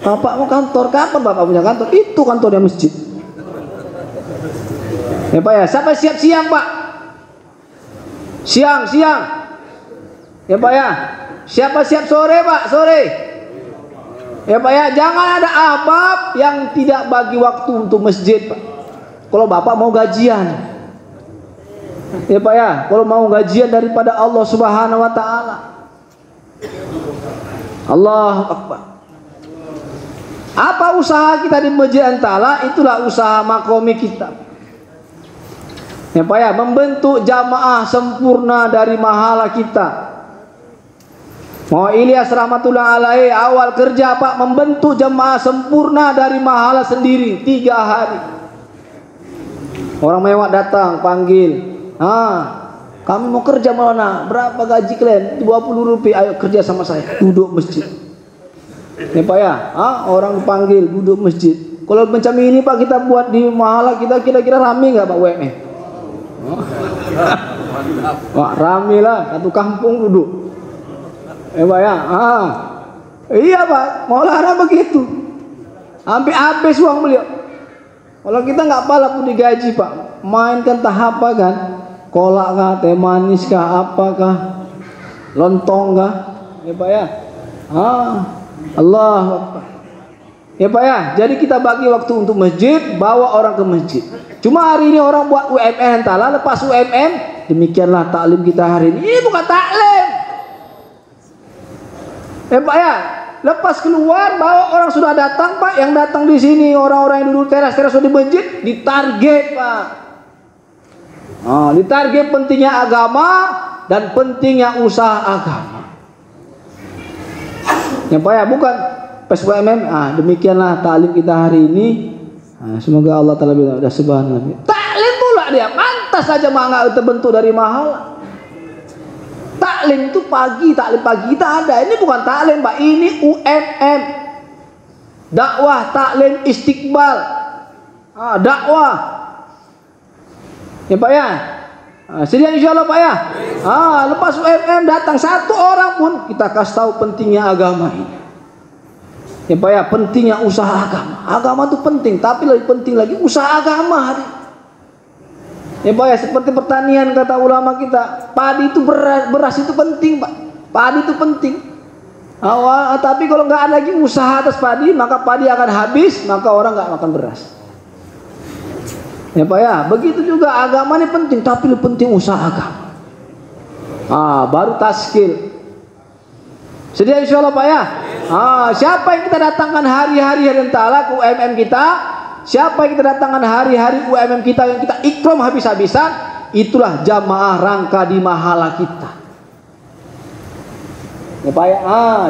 Bapak mau kantor, kapan Bapak punya kantor? Itu kantornya masjid. Ya Pak ya, siapa siap siang Pak? Siang. Ya Pak ya, siapa siap sore Pak? Sore. Ya Pak ya, jangan ada ahbab yang tidak bagi waktu untuk masjid Pak. Kalau Bapak mau gajian, ya Pak ya, kalau mau gajian daripada Allah Subhanahu wa taala. Allahu Akbar. Apa usaha kita di Masjid Antala, itulah usaha makomi kita. Ya Pak ya, membentuk jamaah sempurna dari mahala kita. Mau Ilyas rahmatullah alaihi awal kerja Pak membentuk jemaah sempurna dari mahala sendiri 3 hari. Orang mewah datang panggil, kami mau kerja mana? Berapa gaji kalian? 20 rupiah. Ayo kerja sama saya. Duduk masjid. Ya Pak ya, orang panggil duduk masjid. Kalau macam ini Pak kita buat di mahala kita kira-kira rame nggak Pak WME? Wah rame lah, satu kampung duduk. Pak ya, iya Pak, Maulana begitu, hampir habis uang beliau. Kalau kita nggak pala pun digaji Pak, mainkan tahap apa kan, kolak kah, teh manis kah, apakah, lontong kah, ya Pak ya, Allah Akbar. Ya Pak ya, jadi kita bagi waktu untuk masjid, bawa orang ke masjid. Cuma hari ini orang buat UMN entahlah, lepas UMN, demikianlah taklim kita hari ini. Ini bukan taklim. Pak ya, lepas keluar bawa orang sudah datang Pak, yang datang di sini orang-orang yang duduk teras-teras di masjid ditarget Pak. Ditarget pentingnya agama dan pentingnya usaha agama. Ya Pak ya, bukan PSBMM. Demikianlah taklim kita hari ini. Semoga Allah Taala sudah subhanallah. Taklim pula dia, pantas saja mangga terbentuk dari mahala. Taklim itu pagi, taklim pagi kita ada. Ini bukan taklim Pak, ini UMM. Dakwah taklim istiqbal. Dakwah. Ya Pak ya. Sedia insyaallah Pak ya. Lepas UMM datang satu orang pun kita kasih tahu pentingnya agama ini. Ya Pak ya, pentingnya usaha agama. Agama itu penting, tapi lebih penting lagi usaha agama hari. Ya Pak ya, seperti pertanian kata ulama kita, padi itu beras itu penting Pak, padi itu penting. Tapi kalau nggak ada lagi usaha atas padi, maka padi akan habis, maka orang nggak makan beras. Ya Pak ya, begitu juga agama ini penting, tapi lebih penting usaha agama. Baru taskil. Sedia insyaallah Pak ya. Siapa yang kita datangkan hari-hari entahlah ke UMM kita? Siapa yang kita datangkan hari-hari UMM kita yang kita ikram habis-habisan, itulah jamaah rangka di mahala kita. Ya Pak ya,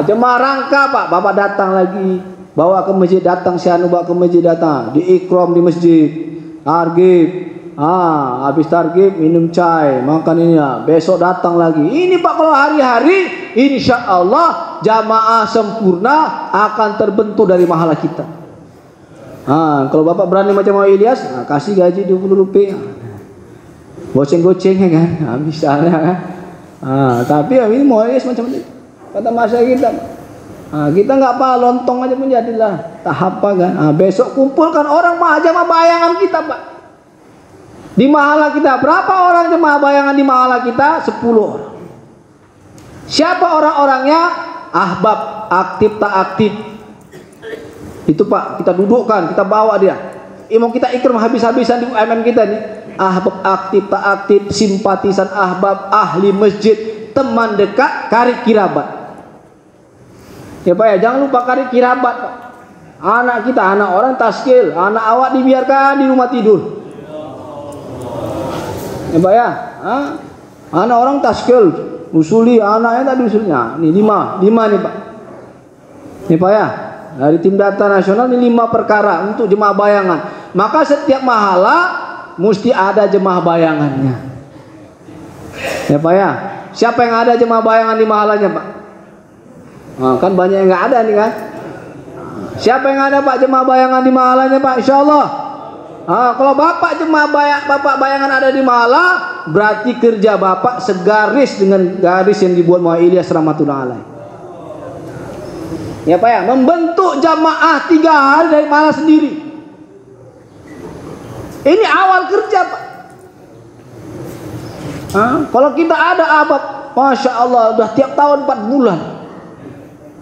jemaah rangka Pak, Bapak datang lagi, bawa ke masjid, datang si anu bawa ke masjid, datang, diikram di masjid, targib, habis targib minum chai, makan ini ya, besok datang lagi. Ini Pak kalau hari-hari, insya Allah jamaah sempurna akan terbentuk dari mahala kita. Kalau Bapak berani macam mau Ilyas, kasih gaji 20 rupiah. Goceng-goceng ya kan, bisa kan. Tapi ini mau Ilyas macam itu. Kata masa kita, kita nggak apa lontong aja pun jadilah. Tahap apa kan. Besok kumpulkan orang jamaah bayangan kita Pak. Di mahala kita berapa orang jemaah bayangan di mahala kita? 10 orang. Siapa orang-orangnya? Ahbab, aktif tak aktif. Itu Pak, kita dudukkan, kita bawa dia. Mau kita ikram habis-habisan di UMM kita nih. Ahbab aktif tak aktif, simpatisan ahbab, ahli masjid, teman dekat, karib kirabat. Ya Pak ya, jangan lupa karib kirabat Pak. Anak kita, anak orang taskil, anak awak dibiarkan di rumah tidur. Ya Pak ya, anak orang taskil, usuli anaknya tadi usulnya. Ini 5 nih Pak. Ya Pak ya. Dari tim data nasional ini 5 perkara untuk jemaah bayangan. Maka setiap mahala mesti ada jemaah bayangannya. Ya Pak ya. Siapa yang ada jemaah bayangan di mahalanya Pak? Kan banyak yang nggak ada nih kan. Siapa yang ada Pak jemaah bayangan di mahalanya Pak? Insya Allah. Kalau Bapak Bapak bayangan ada di mahala, berarti kerja Bapak segaris dengan garis yang dibuat Muhammad Ilyas rahmatullah alaih. Ya Pak ya, membentuk jamaah 3 hari dari mahala sendiri. Ini awal kerja Pak. Kalau kita ada Masya Allah udah tiap tahun 4 bulan.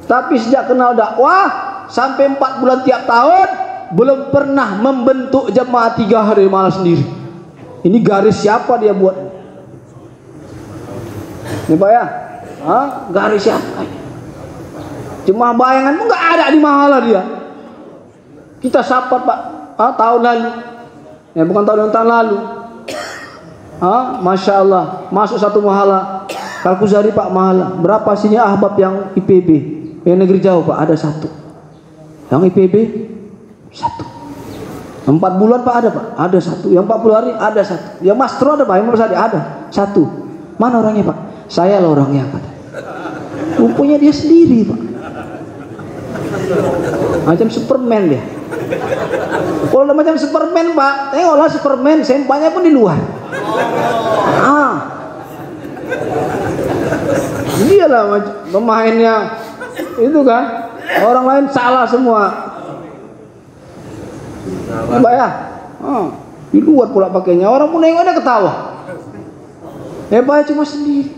Tapi sejak kenal dakwah, sampai 4 bulan tiap tahun belum pernah membentuk jemaah 3 hari malam sendiri. Ini garis siapa dia buat? Ini Pak ya, garis siapa? Jemaah bayangan pun nggak ada di Mahala dia. Kita sapat Pak, tahun lalu, ya bukan tahun lalu. Masya Allah, masuk satu Mahala, Kalkuzari Pak Mahala. Berapa sini ahbab yang IPB, yang negeri jauh Pak? Ada 1. Yang IPB 1. 4 bulan Pak ada Pak, ada 1. Yang 40 hari ada 1. Yang Mastro ada Pak, yang Persadi ada 1. Mana orangnya Pak? Saya lah orangnya kata. Rupanya dia sendiri Pak. Macam Superman dia. Kalau macam Superman Pak, tengoklah Superman, sempanya pun di luar. Dia lah pemainnya itu kan. Orang lain salah semua. Pak ya, di luar pula pakainya. Orang pun nengok ada ketawa. Pak ya cuma sendiri.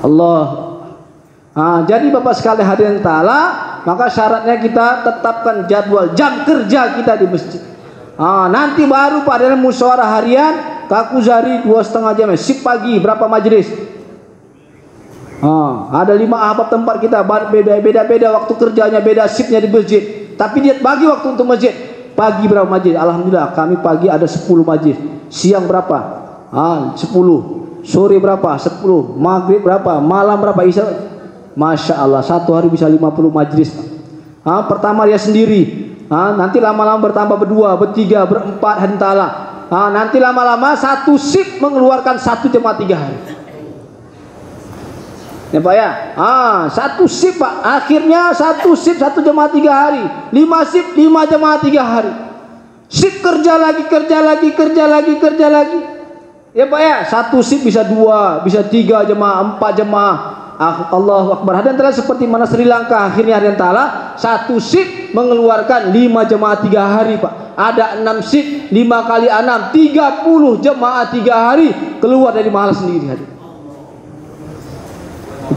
Allah. Jadi Bapak sekalian hadirin taala, maka syaratnya kita tetapkan jadwal jam kerja kita di masjid. Nanti baru Pak dalam musyawarah harian Kalkuzari 2,5 jam. Sip pagi berapa majelis? Ada 5 ahbab tempat kita, beda-beda waktu kerjanya, beda shiftnya di masjid. Tapi dia bagi waktu untuk masjid. Pagi berapa majelis? Alhamdulillah kami pagi ada 10 majelis. Siang berapa? 10. Sore berapa? 10. Maghrib berapa? Malam berapa? Isya. Masya Allah, satu hari bisa 50 majelis. Pertama dia sendiri, nanti lama-lama bertambah berdua, bertiga, berempat hadirin taala. Nanti lama-lama satu shift mengeluarkan 1 jemaah 3 hari. Ya Pak ya, 1 shift Pak. Akhirnya 1 shift 1 jemaah 3 hari, 5 shift 5 jemaah 3 hari. Shift kerja lagi. Ya Pak ya, 1 shift bisa 2, bisa 3 jemaah, 4 jemaah. Allahu Akbar. Hadirin taala, seperti mana Sri Lanka akhirnya hadirin taala 1 shift mengeluarkan 5 jemaah 3 hari Pak. Ada 6 shift, 5 kali 6 30 jemaah 3 hari keluar dari Mahala sendiri hadirin.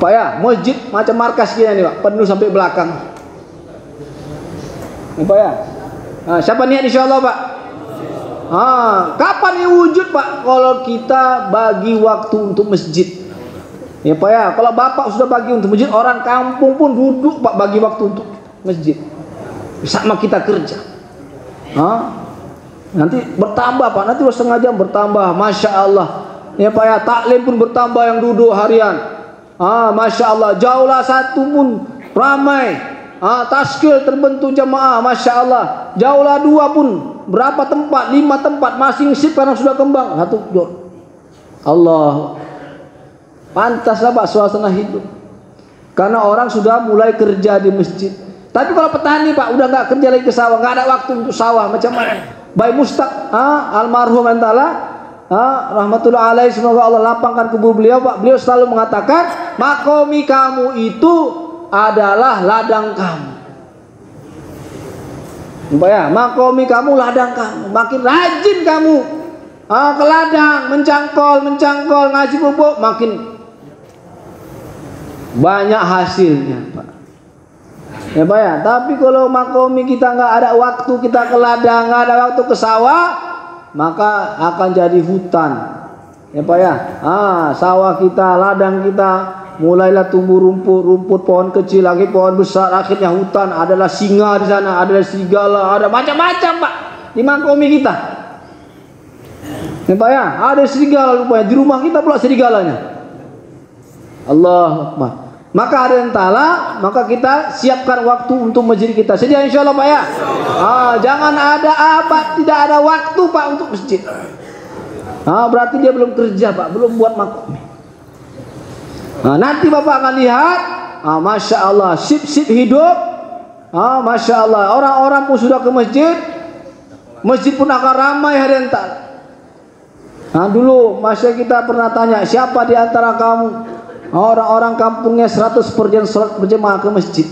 Pak ya, masjid macam markas kita nih Pak, penuh sampai belakang. Pak ya. Siapa niat insyaallah Pak? Kapan ini wujud Pak? Kalau kita bagi waktu untuk masjid. Ya Pak ya, kalau Bapak sudah bagi untuk masjid, orang kampung pun duduk Pak bagi waktu untuk masjid. Sama kita kerja. Nanti bertambah Pak, nanti 1,5 jam bertambah. Masya Allah. Ya Pak ya, taklim pun bertambah yang duduk harian. Masya Allah, jaulah 1 pun ramai. Taskil terbentuk jamaah, Masya Allah. Jaulah 2 pun berapa tempat, 5 tempat, masing shift karena sudah kembang 1 jor. Allah. Pantaslah Pak suasana hidup. Karena orang sudah mulai kerja di masjid. Tapi kalau petani Pak udah nggak kerja lagi ke sawah, nggak ada waktu untuk sawah, macam mana? Baik Mustaq, almarhum antara rahmatullah alaih, semoga Allah lapangkan kubur beliau Pak. Beliau selalu mengatakan, makomi kamu itu adalah ladang kamu. Pak ya, makomi kamu ladang kamu. Makin rajin kamu ke ladang, mencangkol, ngaji bubuk, makin banyak hasilnya Pak. Ya Pak ya. Tapi kalau makomi kita nggak ada waktu, kita ke ladang, nggak ada waktu ke sawah, maka akan jadi hutan. Ya Pak ya. Sawah kita, ladang kita mulailah tumbuh rumput pohon kecil, lagi pohon besar, akhirnya hutan. Adalah singa di sana, adalah serigala, ada macam-macam Pak di makomi kita. Ya Pak ya, ada serigala rupanya di rumah kita pula serigalanya. Allahu Akbar. Maka hadirin taala, maka kita siapkan waktu untuk masjid kita. Sedia insyaallah Pak ya. Jangan ada tidak ada waktu Pak untuk masjid. Berarti dia belum kerja Pak, belum buat makom. Nanti Bapak akan lihat, Masya Allah, sip-sip hidup. Masya Allah, orang-orang pun sudah ke masjid. Masjid pun akan ramai hadirin taala. Dulu masa kita pernah tanya, siapa di antara kamu orang-orang kampungnya 100% sholat berjemaah ke masjid?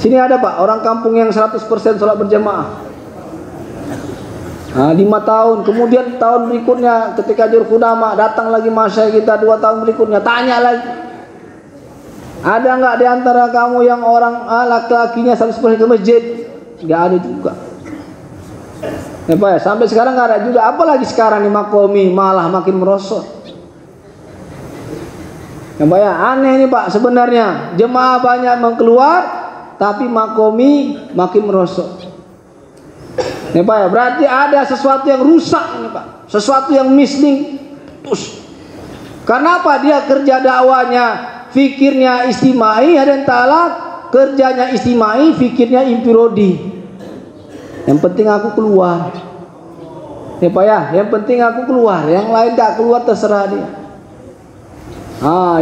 Sini ada Pak, orang kampung yang 100% sholat berjemaah. 5 tahun, kemudian tahun berikutnya ketika Jur Kudama datang lagi masa kita 2 tahun berikutnya, tanya lagi. Ada nggak di antara kamu yang orang laki-lakinya 100% ke masjid? Nggak ada juga. Ya Pak ya, sampai sekarang nggak ada juga. Apalagi sekarang di Makomi malah makin merosot. Ya Pak ya, aneh nih Pak sebenarnya. Jemaah banyak mengkeluar, tapi Makomi makin merosot. Ya Pak ya, berarti ada sesuatu yang rusak ini Pak. Sesuatu yang missing. Putus. Karena apa? Dia kerja dakwanya, fikirnya istimai, ada yang talak, kerjanya istimai, fikirnya infirodi. Yang penting aku keluar. Ya Pak ya, yang penting aku keluar. Yang lain gak keluar terserah dia.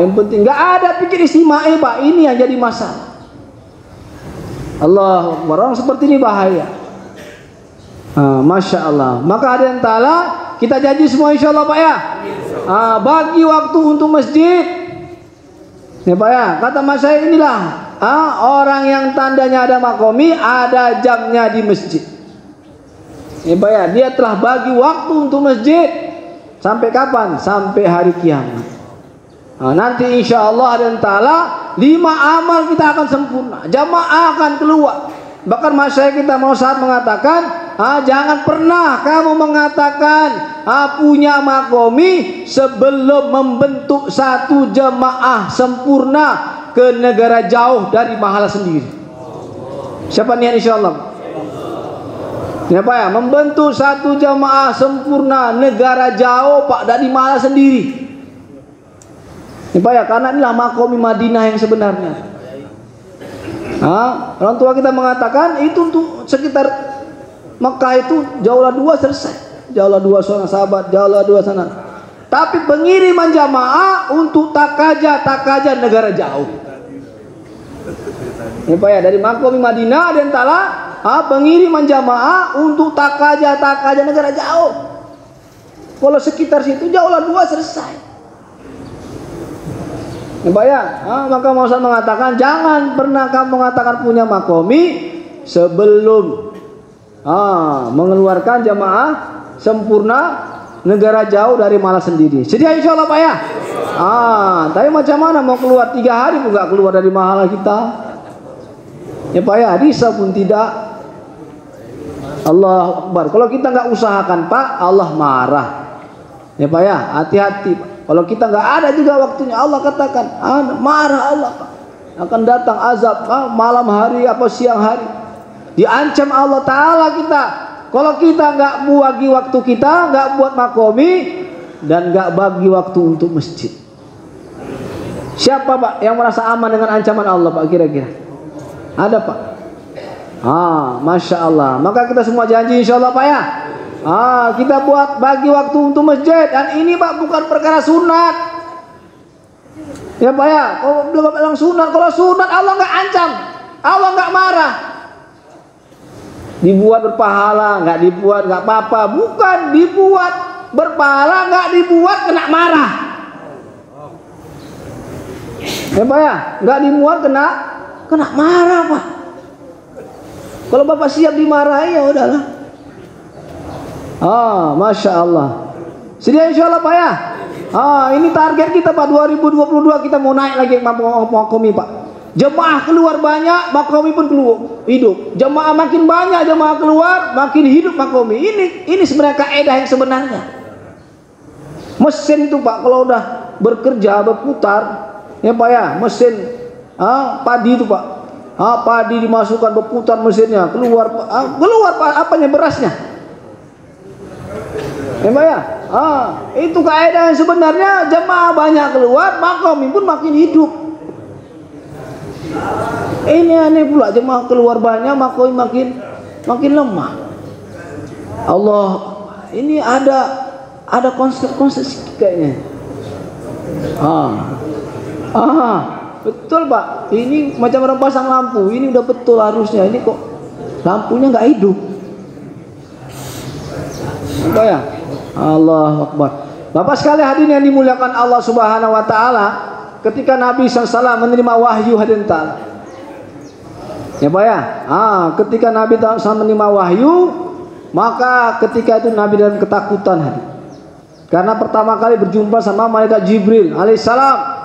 Yang penting gak ada pikir istimai Pak. Ini yang jadi masalah. Allah, orang seperti ini bahaya. Masya Allah. Maka ada yang talak, kita janji semua insya Allah Pak ya. Bagi waktu untuk masjid. Ya Pak ya, kata mas saya inilah orang yang tandanya ada Makomi, ada jamnya di masjid. Ya Pak ya, dia telah bagi waktu untuk masjid. Sampai kapan? Sampai hari kiamat. Nanti insya Allah ada yang ta'ala 5 amal kita akan sempurna. Jamaah akan keluar. Bahkan mas saya kita mau saat mengatakan, jangan pernah kamu mengatakan punya Makomi sebelum membentuk satu jamaah sempurna ke negara jauh dari mahala sendiri. Siapa niat insya Allah? Ya Pak ya, membentuk satu jamaah sempurna negara jauh Pak dari mahala sendiri. Ya Pak ya, karena inilah Makomi Madinah yang sebenarnya. Orang tua kita mengatakan itu untuk sekitar Mekah itu jauhlah 2 selesai. Jauhlah 2 seorang sahabat, jauhlah 2 sana. Tapi pengiriman jamaah untuk takaja negara jauh. Ya Pak ya, dari Makomi Madinah dan Tala, pengiriman jamaah untuk takaja negara jauh. Kalau sekitar situ jauhlah 2 selesai. Ya Pak ya, maka mau saya mengatakan jangan pernah kamu mengatakan punya Makomi sebelum mengeluarkan jamaah sempurna negara jauh dari mahala sendiri. Sedia insya Allah Pak ya. Tapi macam mana mau keluar 3 hari pun nggak keluar dari mahala kita? Ya Pak ya, bisa pun tidak. Allahu Akbar. Kalau kita nggak usahakan Pak, Allah marah. Ya Pak ya, hati-hati Pak. Kalau kita nggak ada juga waktunya, Allah katakan marah Allah Pak. Akan datang azab malam hari apa siang hari. Diancam Allah Ta'ala kita. Kalau kita nggak bagi waktu kita, nggak buat Makomi dan nggak bagi waktu untuk masjid. Siapa Pak yang merasa aman dengan ancaman Allah Pak kira-kira? Ada Pak? Masya Allah. Maka kita semua janji insya Allah Pak ya. Kita buat bagi waktu untuk masjid. Dan ini Pak bukan perkara sunat. Ya Pak ya, kalau belum bilang sunat, kalau sunat Allah nggak ancam, Allah nggak marah. Dibuat berpahala, nggak dibuat nggak apa-apa. Bukan dibuat berpahala, nggak dibuat kena marah. Ya Pak ya, nggak dibuat kena marah Pak. Kalau Bapak siap dimarahi ya udahlah. Masya Allah. Sedia insya Allah Pak ya. Ini target kita Pak 2022 kita mau naik lagi Makomi Pak. Jemaah keluar banyak, Makomi pun keluar hidup. Jemaah makin banyak, jemaah keluar makin hidup Makomi. Ini sebenarnya kaidah yang sebenarnya. Mesin itu Pak kalau udah bekerja berputar, ya Pak ya, mesin padi itu Pak. Padi dimasukkan berputar mesinnya, keluar apanya berasnya. Ya Pak ya, itu kaidah yang sebenarnya jemaah banyak keluar, Makomi pun makin hidup. Ini aneh pula jemaah keluar banyak, Makomi makin lemah. Allah, ini ada konsep kayaknya. Betul Pak, ini macam orang pasang lampu, ini udah betul harusnya, ini kok lampunya nggak hidup. Apa ya? Allahu Akbar. Bapak sekali hadirin yang dimuliakan Allah Subhanahu Wa Taala, ketika Nabi SAW menerima wahyu hadirin taala. Ya Pak ya, ketika Nabi SAW menerima wahyu, maka ketika itu Nabi dalam ketakutan hadirin. Karena pertama kali berjumpa sama malaikat Jibril alaihissalam.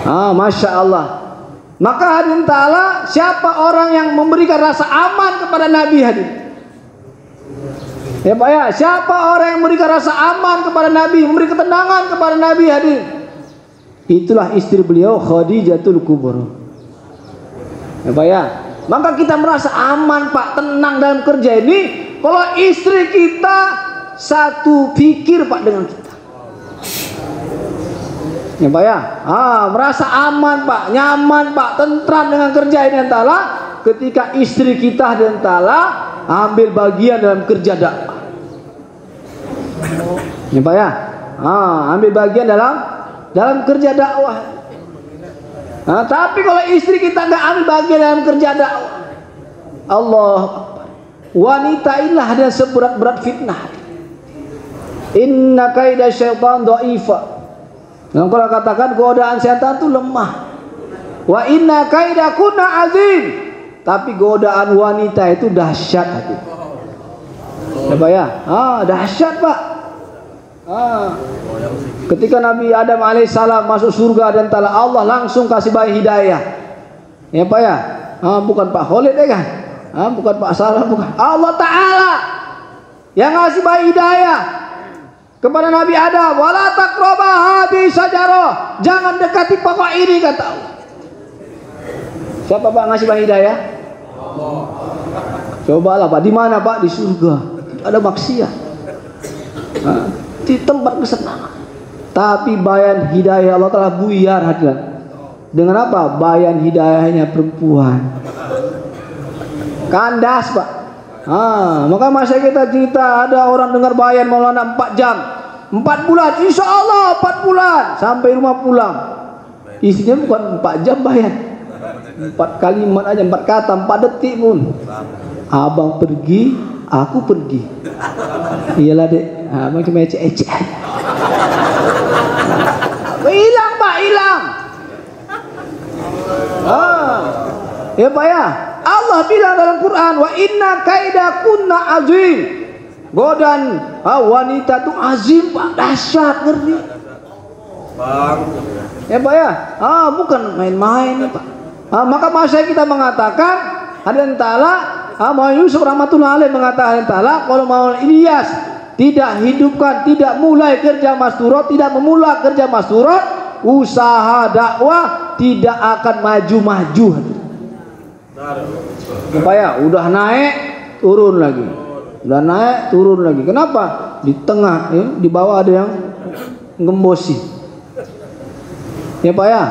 Masya Allah. Maka hadirin ta'ala, siapa orang yang memberikan rasa aman kepada Nabi hadirin? Ya Pak ya, siapa orang yang memberikan rasa aman kepada Nabi, memberi ketenangan kepada Nabi hadirin? Itulah istri beliau Khadijatul Kubra. Ya Pak ya, maka kita merasa aman Pak, tenang dalam kerja ini kalau istri kita satu pikir Pak dengan kita. Ya Pak ya, merasa aman Pak, nyaman Pak, tentram dengan kerja ini antara ketika istri kita dan ta'ala ambil bagian dalam kerja dakwah. Ya Pak ya, ambil bagian dalam kerja dakwah. Tapi kalau istri kita nggak ambil bagian dalam kerja dakwah, Allah Akbar, wanita inilah ada seberat-berat fitnah. Inna kaida syaitan dha'ifa. Yang kalau katakan godaan setan itu lemah. Wa inna kaida kunna azim. Tapi godaan wanita itu dahsyat hati. Ya Pak ya, dahsyat Pak. Ketika Nabi Adam alaihissalam masuk surga dan ta'ala, Allah langsung kasih bayi hidayah. Ya Pak ya, bukan Pak Khalid ya kan? Bukan Pak Salah, bukan. Allah Ta'ala yang ngasih bayi hidayah kepada Nabi Adam. Wala taqraba hadhihi syajarah, jangan dekati pokok ini kata Allah. Siapa Pak ngasih bayi hidayah? Allah. Cobalah Pak, di mana Pak? Di surga. Ada maksiat. Di tempat kesenangan. Tapi bayan hidayah Allah telah buyar hadirin. Dengan apa? Bayan hidayahnya perempuan. Kandas Pak. Maka masa kita cerita ada orang dengar bayan Maulana 4 jam, 4 bulan, insya Allah 4 bulan sampai rumah pulang. Isinya bukan 4 jam bayan, 4 kalimat aja, 4 kata, 4 detik pun. Abang pergi, aku pergi. Iyalah dek, abang cuma ecek-ecek. Hilang Pak, hilang. Ya Pak ya, Allah bilang dalam Quran, wa inna kaida kunna azim. Godaan wanita itu azim Pak, dahsyat, ngerti Bang. Ya Pak ya, bukan main-main Pak. Maka masa kita mengatakan hadirin ta'ala, Muhammad Yusuf rahmatullah alaih mengatakan ta'ala, kalau mau Ilyas tidak hidupkan, tidak mulai kerja masturat, tidak memulai kerja masturat, usaha dakwah tidak akan maju-maju. Supaya udah naik turun lagi, udah naik turun lagi. Kenapa? Di tengah, ya, di bawah ada yang ngembosi. Ya Pak ya,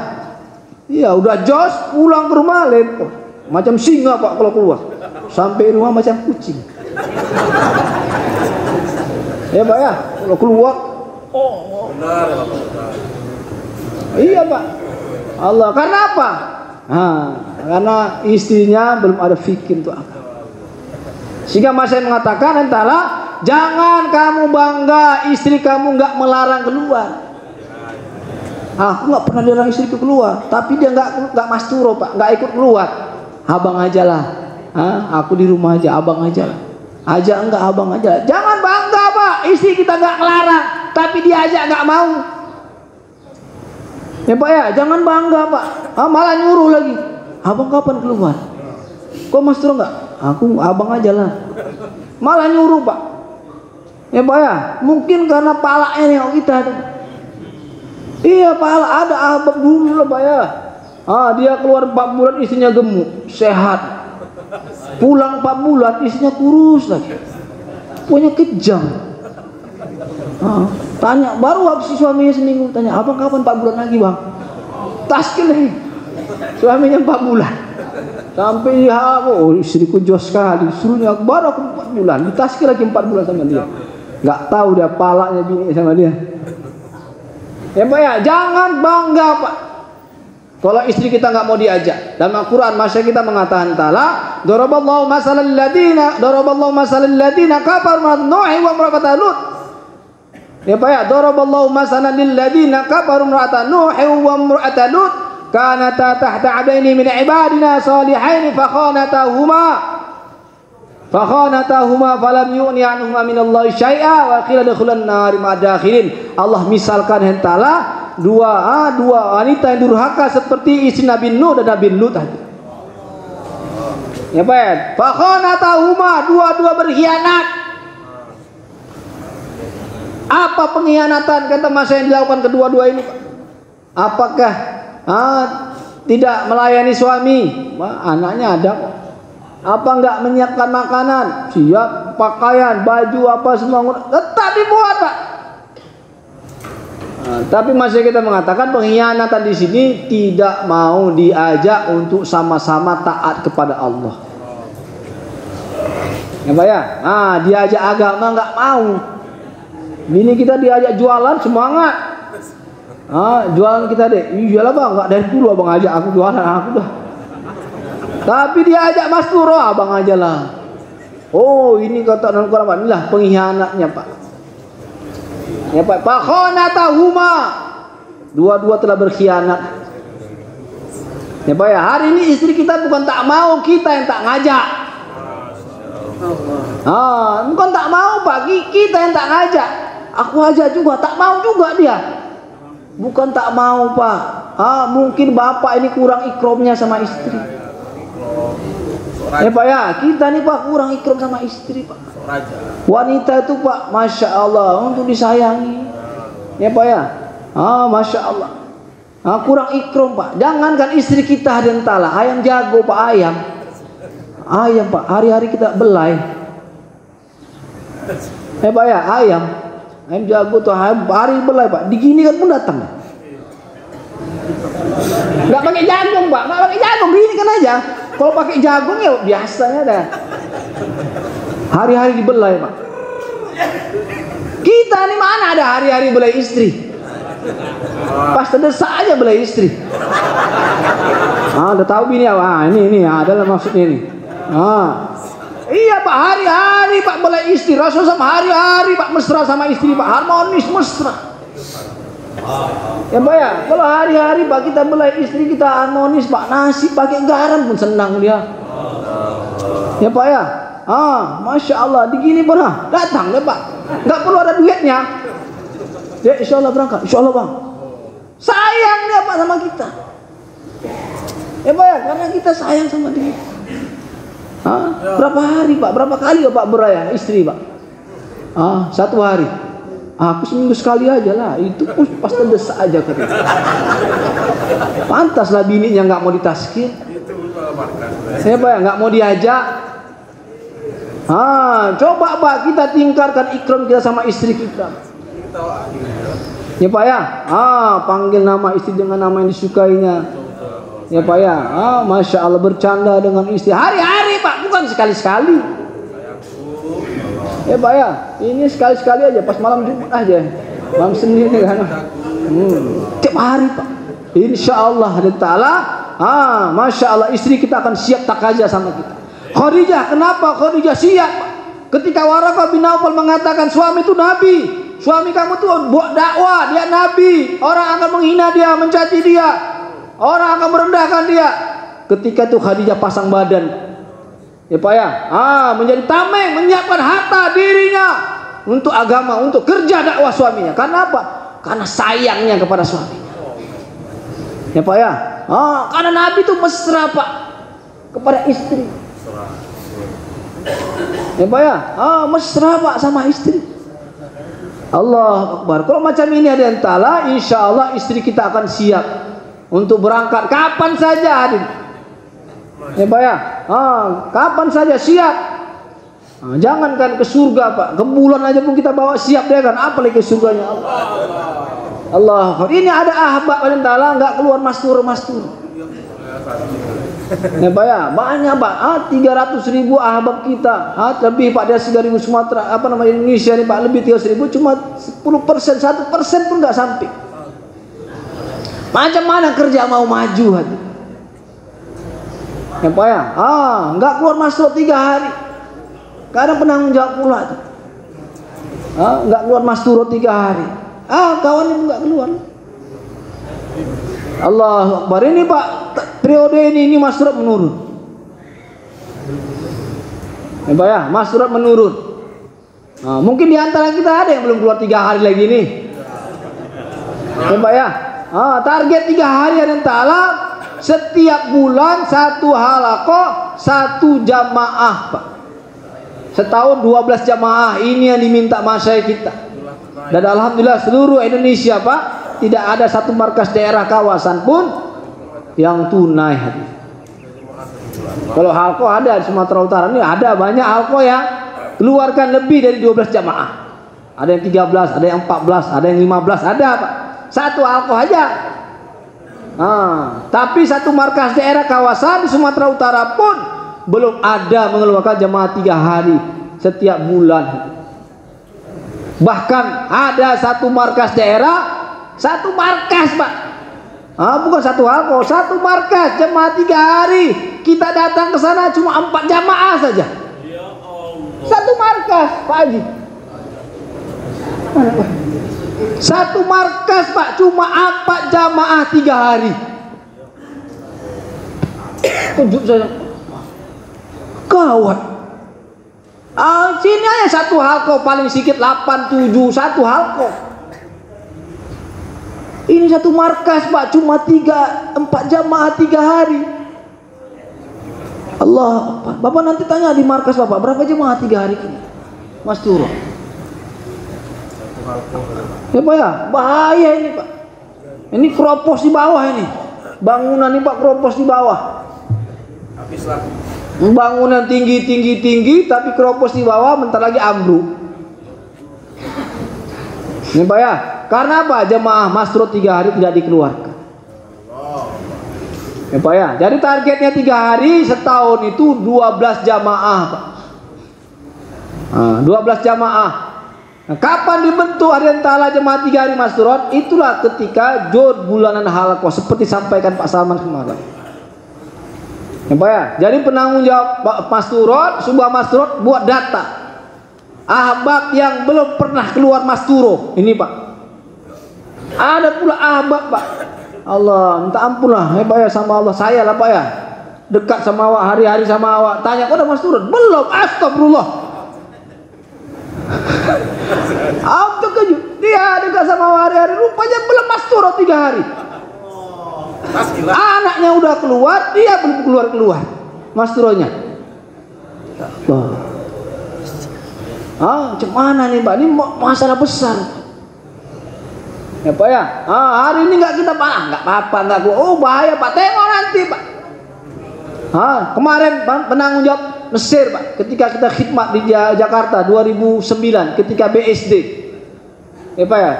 iya udah jos pulang ke rumah lempar macam singa Pak kalau keluar, sampai rumah macam kucing. Ya Pak ya, kalau keluar, iya Pak. Allah, karena apa? Karena istrinya belum ada fikir untuk apa. Sehingga mas saya mengatakan antara jangan kamu bangga istri kamu nggak melarang keluar. Aku nggak pernah dilarang istriku keluar, tapi dia nggak masturo Pak, nggak ikut keluar. Abang aja lah, aku di rumah aja, abang aja lah. Aja enggak, abang aja. Jangan bangga Pak, istri kita nggak melarang, tapi dia aja nggak mau. Ya Pak ya, jangan bangga Pak. Malah nyuruh lagi. Abang kapan keluar? Kok masturo nggak? Aku abang aja lah. Malah nyuruh Pak. Ya Pak ya, mungkin karena palanya yang kita itu. Iya pala ada abang dulu lah Pak ya. Dia keluar 4 bulan istrinya gemuk, sehat. Pulang 4 bulan istrinya kurus lagi. Punya kejam. Tanya baru habis suaminya seminggu, tanya abang kapan 4 bulan lagi bang? Taskin lagi. Suaminya 4 bulan. Sampai istriku jos sekali, suruhnya baru aku 4 bulan, ditaskin lagi 4 bulan sama dia. Nggak tahu dia palanya bini sama dia. Ya Pak ya, jangan bangga Pak kalau istri kita nggak mau diajak. Dalam Al-Quran masa kita mengatakan ta'ala, daraballahu masalal ladina kafaru min Nuh wa imra'ata Lut. Ya Pak ya, daraballahu masalan lil ladina kafaru imra'ata Nuh wa imra'ata Lut kanata tahta 'abdaini min ibadina salihaini fakhanatahuma Fakhanatahuma falam yu'ni anhuma minallahi syai'a wa qila dukhulan nar ma'dakhilin. Allah misalkan hentala dua wanita yang durhaka seperti istri Nabi Nuh dan Nabi Lut tadi. Ya Pak. Fakhanatahuma, dua-dua berkhianat. Apa pengkhianatan kata masa yang dilakukan kedua-dua ini, Pak? Apakah tidak melayani suami? Anaknya ada kok. Apa enggak menyiapkan makanan, siap, pakaian, baju apa semua tetap dibuat, Pak. Tapi masih kita mengatakan pengkhianatan di sini tidak mau diajak untuk sama-sama taat kepada Allah. Ya Pak ya? Diajak agama enggak mau. Bini kita diajak jualan semangat. Jualan kita deh. Iyalah Bang, enggak dari dulu Abang ajak aku jualan, aku dah. Tapi dia ajak masturo, abang aja lah. Oh, ini kata dalam Quran, inilah pengkhianatnya, Pak. Ya Pak, fakhanatahuma, dua-dua telah berkhianat. Ya Pak ya, hari ini istri kita bukan tak mau, kita yang tak ngajak. Bukan tak mau Pak, kita yang tak ngajak. Aku ajak juga, tak mau juga dia. Bukan tak mau Pak. Mungkin bapak ini kurang ikromnya sama istri. Ya Pak ya, kita nih Pak kurang ikram sama istri Pak. Wanita itu Pak, Masya Allah untuk disayangi. Ya Pak ya, Masya Allah. Kurang ikram Pak. Jangankan istri kita dentala, ayam jago Pak, ayam Pak, hari-hari kita belai. Ya Pak ya, ayam jago tuh hari belai Pak. Diginikan pun datang. Nggak pakai jagung Pak, nggak pakai jagung, gini kan aja. Kalau pakai jagung ya biasanya dah. Hari-hari dibelai Pak. Kita ini mana ada hari-hari belai istri? Pas terdesak aja belai istri. Udah tahu bini apa? Ini adalah maksudnya ini. Iya Pak, hari-hari Pak belai istri. Rasul sama hari-hari Pak mesra sama istri Pak, harmonis mesra. Ya Pak ya, kalau hari-hari Pak kita belai istri kita harmonis Pak, nasi pakai garam pun senang dia. Ya Pak ya, Masya Allah, digini pun datang deh Pak, nggak perlu ada duitnya. Ya Insya Allah berangkat, Insya Allah Bang. Sayang dia Pak sama kita. Ya Pak ya, karena kita sayang sama dia. Berapa hari Pak, berapa kali Pak beraya istri Pak? 1 hari. Aku seminggu sekali aja lah, itu pun pas terdesak aja kan. Pantaslah bininya nggak mau ditaskir. Ya Pak ya, nggak mau diajak. Coba Pak kita tingkatkan ikram kita sama istri kita. Ya Pak ya, panggil nama istri dengan nama yang disukainya. Ya Pak ya, Masya Allah bercanda dengan istri hari-hari Pak, bukan sekali-sekali. Ya Pak ya, ini sekali-sekali aja, pas malam Jumat aja, malam Senin kan. Tiap hari Pak. Insya Allah Ta'ala, Masya Allah istri kita akan siap takaja sama kita. Khadijah, kenapa Khadijah siap Pak? Ketika Waraqah bin Naufal mengatakan suami itu nabi, suami kamu tuh buat dakwah, dia nabi, orang akan menghina dia, mencaci dia, orang akan merendahkan dia. Ketika itu Khadijah pasang badan. Ya Pak ya, menjadi tameng, menyiapkan harta dirinya untuk agama, untuk kerja dakwah suaminya. Karena apa? Karena sayangnya kepada suaminya. Ya Pak ya, karena Nabi itu mesra Pak kepada istri. Ya Pak ya, mesra Pak sama istri. Allah Akbar. Kalau macam ini ada yang tala, insya Allah istri kita akan siap untuk berangkat kapan saja Adin. Ya Pak ya, kapan saja siap. Jangankan ke surga Pak, ke bulan aja pun kita bawa siap dia kan, apalagi ke surganya Allah. Ini ada ahbab paling tala nggak keluar mastur. Ya Pak ya, banyak Pak, 300.000 ahbab kita, lebih Pak dari 3.000 Sumatera, Indonesia nih Pak, lebih 300.000, cuma 10%, 1% pun nggak sampai. Macam mana kerja mau maju hati? Ya Pak ya, nggak keluar masuk 3 hari. Kadang penanggung jawab pula tuh. Nggak keluar masturo 3 hari. Kawannya pun nggak keluar. Allahu Akbar. Ini Pak, periode ini masturo menurun. Ya Pak ya, masrurat menurun. Nah, mungkin di antara kita ada yang belum keluar 3 hari lagi nih. Ya Pak ya. Target 3 hari yang ta'ala, setiap bulan 1 halaqah, 1 jamaah Pak. Setahun 12 jamaah, ini yang diminta masyayikh kita. Dan alhamdulillah seluruh Indonesia Pak, tidak ada satu markas daerah kawasan pun yang tunai hadir. Kalau halaqah ada di Sumatera Utara ini, ada banyak halaqah yang keluarkan lebih dari 12 jamaah. Ada yang 13, ada yang 14, ada yang 15, ada Pak. 1 halaqah aja. Tapi satu markas daerah kawasan di Sumatera Utara pun belum ada mengeluarkan jamaah 3 hari setiap bulan. Bahkan ada satu markas daerah, satu markas Pak, bukan 1 halaqah, 1 markas jamaah 3 hari. Kita datang ke sana cuma 4 jamaah saja. 1 markas Pak Haji. Satu markas Pak, cuma 4 jamaah 3 hari. Tunjuk saya. Gawat. Sini aja 1 halaqah paling sedikit 8, 7, 1 halaqah. Ini 1 markas Pak, cuma 4 jamaah 3 hari. Allah, Bapak nanti tanya di markas Bapak, berapa jamaah 3 hari ini? Mas Turo. Ya Pak ya, bahaya ini Pak. Ini keropos di bawah ini. Bangunan ini Pak, keropos di bawah. Habislah. Bangunan tinggi, tapi keropos di bawah, bentar lagi ambruk. Ini Pak ya, karena apa? Jemaah masrur 3 hari tidak dikeluarkan. Ya Pak ya, jadi targetnya 3 hari, setahun itu 12 jamaah Pak. 12 jamaah. Nah, kapan dibentuk harian ta'ala jemaah 3 hari masrur? Itulah ketika jod bulanan halaqah, seperti sampaikan Pak Salman kemarin. Ya Pak ya, jadi penanggung jawab masturot, sebuah masturot buat data ahbab yang belum pernah keluar masturo. Ini Pak, ada pula ahbab Pak, Allah minta ampun lah ya Pak ya, sama Allah saya lah Pak ya, dekat sama awak, hari-hari sama awak, tanya kok udah masturot? Belum, astagfirullah. Aku terkejut, dia dekat sama awak hari-hari, rupanya belum masturot 3 hari. Anaknya udah keluar, dia belum keluar masturonya. Macam mana nih Pak? Ini masalah besar. Ya Pak ya. Hari ini nggak kita nggak apa-apa, nggak gua. Oh bahaya Pak, tengok nanti Pak. Kemarin penanggung jawab Mesir Pak, ketika kita khidmat di Jakarta 2009, ketika BSD. Ya Pak ya,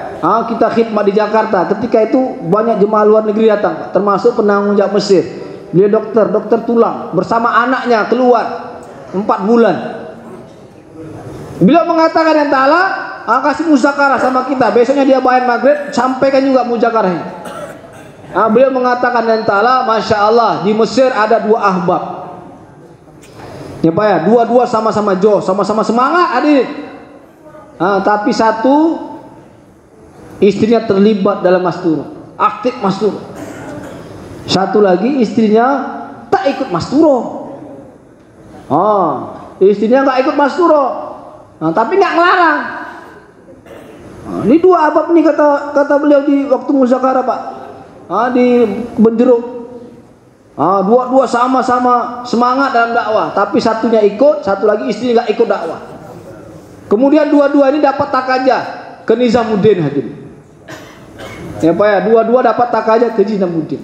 kita khidmat di Jakarta. Ketika itu banyak jemaah luar negeri datang Pak, termasuk penanggung jawab Mesir. Dia dokter tulang bersama anaknya keluar 4 bulan. Beliau mengatakan yang ta'ala kasih muzakarah sama kita. Besoknya dia bayan maghrib, sampaikan juga muzakarah ini. Beliau mengatakan yang ta'ala, Masya Allah, di Mesir ada 2 ahbab. Ya Pak ya, dua-dua sama-sama sama-sama semangat adik. Tapi satu istrinya terlibat dalam masturo, aktif masturo. Satu lagi istrinya tak ikut masturo. Istrinya nggak ikut masturo, tapi nggak ngelarang. Ini 2 ahbab nih kata beliau di waktu muzakarah Pak, di Benjeruk. Dua-dua sama-sama semangat dalam dakwah, tapi satunya ikut, satu lagi istrinya nggak ikut dakwah. Kemudian dua-dua ini dapat takaja ke Nizamuddin hadirin. Ya Pak ya, dua-dua dapat takaja ke Nizamuddin.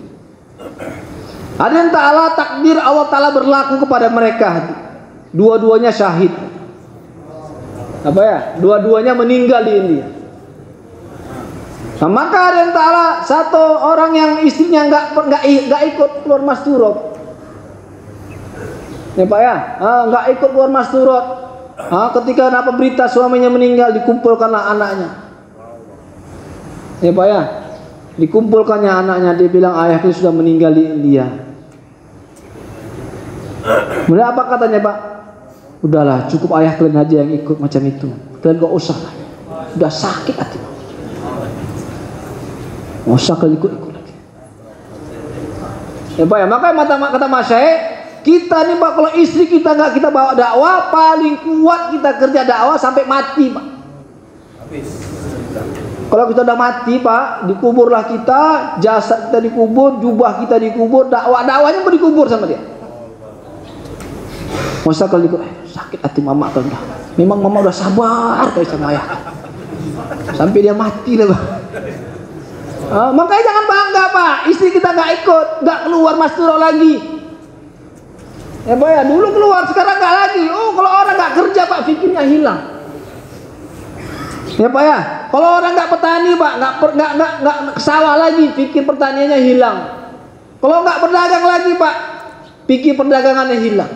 Ada yang ta'ala takdir Allah ta'ala berlaku kepada mereka. Dua-duanya syahid. Apa ya? Dua-duanya meninggal di India. Nah, maka ada yang ta'ala satu orang yang istrinya nggak ikut keluar masturot. Ya Pak ya, nggak ikut keluar masturot. Ketika dapat berita suaminya meninggal, dikumpulkanlah anaknya. Ya Pak ya, dikumpulkannya anaknya, dia bilang ayahku sudah meninggal di India. Kemudian apa katanya Pak? Udahlah, cukup ayah kalian aja yang ikut macam itu. Kalian gak usah, udah sakit hati. Gak usah kalian ikut lagi. Ya Pak ya, maka kata masyayikh, Kita nih Pak, kalau istri kita nggak kita bawa dakwah, paling kuat kita kerja dakwah sampai mati Pak. Kalau kita udah mati Pak, dikuburlah kita, jasad kita dikubur, jubah kita dikubur, dakwahnya pun dikubur sama dia. Masa kalau dikubur, sakit hati mama kan dah. Memang mama udah sabar kayak sama ayah. Sampai dia mati lah Pak. Makanya jangan bangga Pak, istri kita nggak ikut, nggak keluar Mastura lagi. Ya Pak ya, dulu keluar, sekarang nggak lagi. Oh, kalau orang nggak kerja Pak, fikirnya hilang. Ya Pak ya, kalau orang nggak petani Pak, nggak ke sawah lagi, fikir pertaniannya hilang. Kalau nggak berdagang lagi Pak, fikir perdagangannya hilang.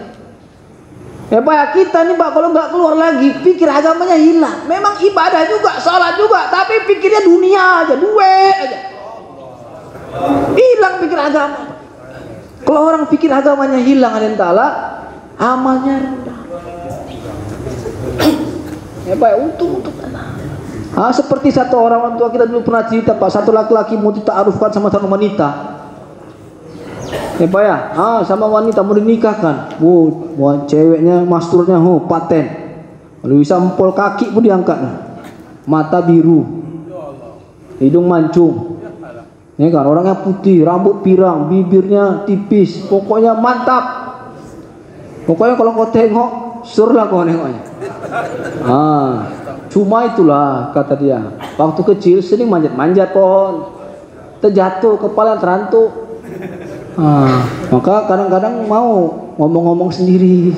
Ya Pak ya, kita nih Pak, kalau nggak keluar lagi, pikir agamanya hilang. Memang ibadah juga, sholat juga, tapi pikirnya dunia aja, duit aja. Hilang pikir agama. Kalau orang pikir agamanya hilang, amalnya rendah. Ya Pak ya, untung seperti satu orang tua kita dulu pernah cerita Pak, satu laki-laki mau dita'arufkan sama satu wanita. Ya Pak ya, sama wanita mau dinikahkan. Ceweknya masturnya paten. Lalu bisa empol kaki pun diangkat. Mata biru, hidung mancung. Ya kan, orangnya putih, rambut pirang, bibirnya tipis, pokoknya mantap. Pokoknya kalau kau tengok, surlah kau nengoknya. Cuma itulah kata dia, waktu kecil sering manjat-manjat pohon, terjatuh kepala terantuk. Maka kadang-kadang mau ngomong-ngomong sendiri.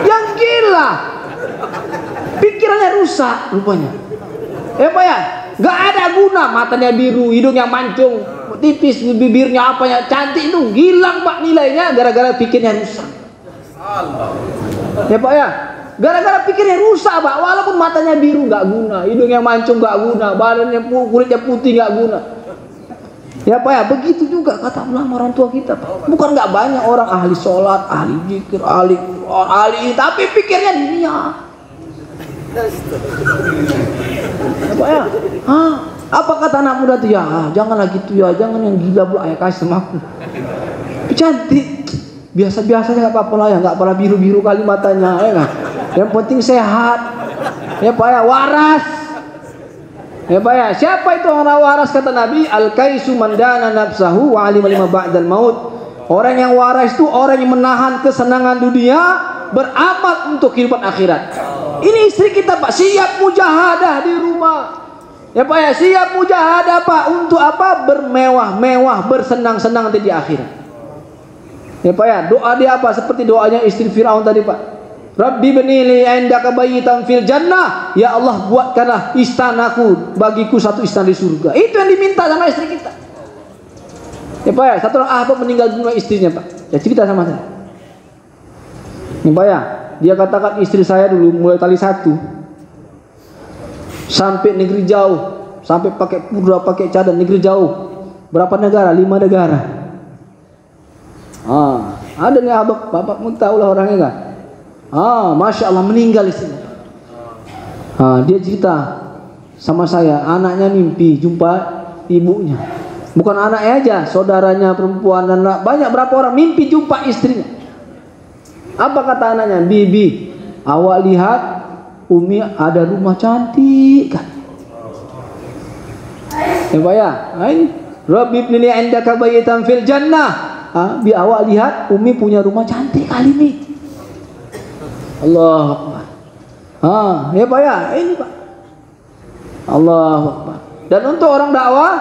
Yang gila, pikirannya rusak rupanya. Ya Pak ya, nggak ada guna, matanya biru, hidungnya mancung, tipis, bibirnya apanya cantik, itu hilang Pak nilainya gara-gara pikirnya rusak. Ya Pak ya, gara-gara pikirnya rusak Pak, walaupun matanya biru nggak guna, hidungnya mancung nggak guna, badannya kulitnya putih nggak guna. Ya Pak ya, begitu juga kata ulama orang tua kita Pak. Bukan nggak banyak orang ahli sholat, ahli zikir, ahli, tapi pikirnya dunia. Ya Pak ya, apa kata anak muda tuh ya, janganlah gitu ya, jangan yang gila pula ayah kasih sama aku. Cantik, biasa-biasanya nggak apa-apa lah ya, nggak pernah biru-biru kali matanya, ya kan? Yang penting sehat. Ya Pak ya, waras. Ya Pak ya, siapa itu orang waras kata Nabi? Al-kaisu mandana nafsahu wa alima lima ba'dal maut. Orang yang waras itu orang yang menahan kesenangan dunia, beramal untuk kehidupan akhirat. Ini istri kita Pak, siap mujahadah di rumah. Ya Pak ya, siap mujahadah Pak, untuk apa? Bermewah-mewah, bersenang-senang nanti di akhirat. Ya Pak ya, doa dia apa? Seperti doanya istri Firaun tadi Pak. Rabbi benili indaka bayitan fil jannah. Ya Allah, buatkanlah istanaku bagiku satu istana di surga. Itu yang diminta sama istri kita. Ya Pak ya, satu orang ahbab meninggal dunia istrinya Pak. Ya cerita sama saya. Ya Pak ya, dia katakan istri saya dulu mulai tali satu sampai negeri jauh, sampai pakai pura, pakai cadar negeri jauh. Berapa negara? 5 negara. Ada nih ahbab, bapak mau tahu lah orangnya kan? Masya Allah, meninggal istrinya. Dia cerita sama saya, anaknya mimpi jumpa ibunya. Bukan anaknya aja, saudaranya perempuan dan banyak berapa orang mimpi jumpa istrinya. Apa kata anaknya? Bibi, awak lihat Umi ada rumah cantik kan? Ya Pak ya, Rabbi ibnili indaka bayitan fil jannah. Bi awak lihat Umi punya rumah cantik kali ini. Allahu Akbar. Ya Pak ya, ini Pak. Allahu Akbar. Dan untuk orang dakwah,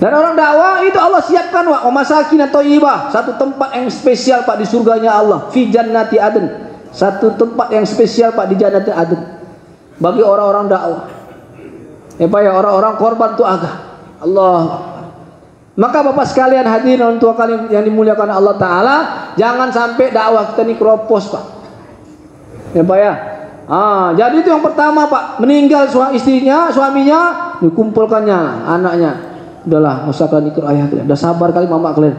dan orang dakwah itu Allah siapkan wa masakin thayyibah, satu tempat yang spesial Pak di surganya Allah, fi jannati adn, satu tempat yang spesial Pak di jannati adn bagi orang-orang dakwah. Ya Pak ya, orang-orang korban itu agak Allah. Maka Bapak sekalian hadirin orang tua kalian yang dimuliakan Allah Ta'ala, jangan sampai dakwah kita ini keropos Pak. Ya Pak ya. Jadi itu yang pertama Pak, meninggal suaminya, dikumpulkannya anaknya. Udahlah, nggak usah kalian ikut ayah kalian. Udah sabar kali mama kalian.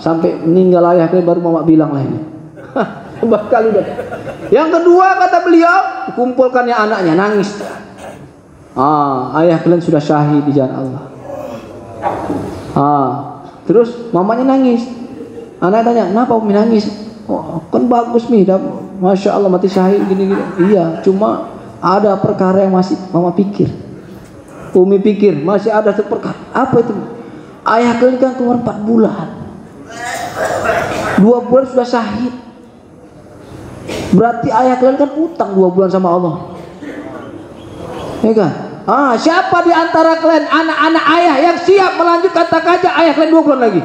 Sampai meninggal ayah kalian baru mama bilang lah ini. Sabar kali udah. Yang kedua kata beliau, dikumpulkannya anaknya, nangis. Ayah kalian sudah syahid di jalan Allah. Terus mamanya nangis. Anak tanya, kenapa Umi nangis? Oh, kan bagus Mi, Masya Allah mati syahid gini-gini. Iya, cuma ada perkara yang masih mama pikir. Umi pikir masih ada satu perkara. Apa itu? Ayah kalian kan keluar 4 bulan. 2 bulan sudah syahid. Berarti ayah kalian kan utang 2 bulan sama Allah. Ya kan? Siapa di antara kalian anak-anak ayah yang siap melanjutkan takaja ayah kalian 2 bulan lagi?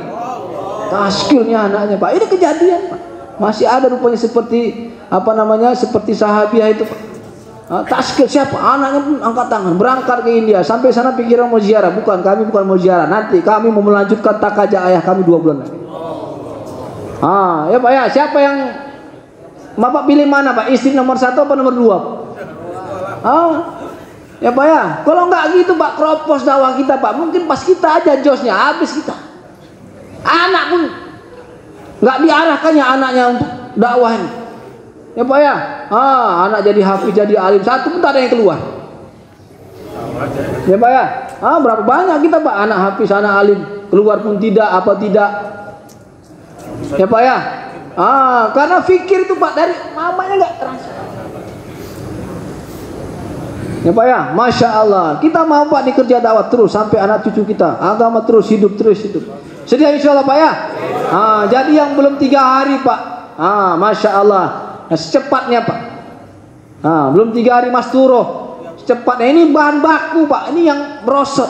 Taskilnya anaknya Pak. Ini kejadian Pak. Masih ada rupanya seperti seperti sahabiah itu Pak. Taskil siapa? Anaknya pun angkat tangan, berangkat ke India, sampai sana pikiran mau ziarah. Kami bukan mau ziarah. Nanti kami mau melanjutkan takaja ayah kami 2 bulan lagi. Ya Pak ya, siapa yang Bapak pilih mana Pak? Istri nomor 1 apa nomor 2? Ya Pak ya, kalau nggak gitu Pak, keropos dakwah kita Pak. Mungkin pas kita aja josnya habis kita. Anak pun nggak diarahkannya anaknya untuk dakwah ini. Ya Pak ya, anak jadi hafiz, jadi alim, satu pun tak ada yang keluar. Ya Pak ya, berapa banyak kita Pak anak hafiz, anak alim, keluar pun tidak, apa tidak. Ya Pak ya, karena fikir itu Pak dari mamanya nggak terasa. Ya Pak ya, Masya Allah, kita mau Pak dikerja dakwah terus sampai anak cucu kita, agama terus hidup. Sedia insya Allah Pak ya. Jadi yang belum 3 hari Pak, Masya Allah, secepatnya Pak. Belum 3 hari Mas Turoh, secepatnya. Ini bahan baku Pak, ini yang merosot.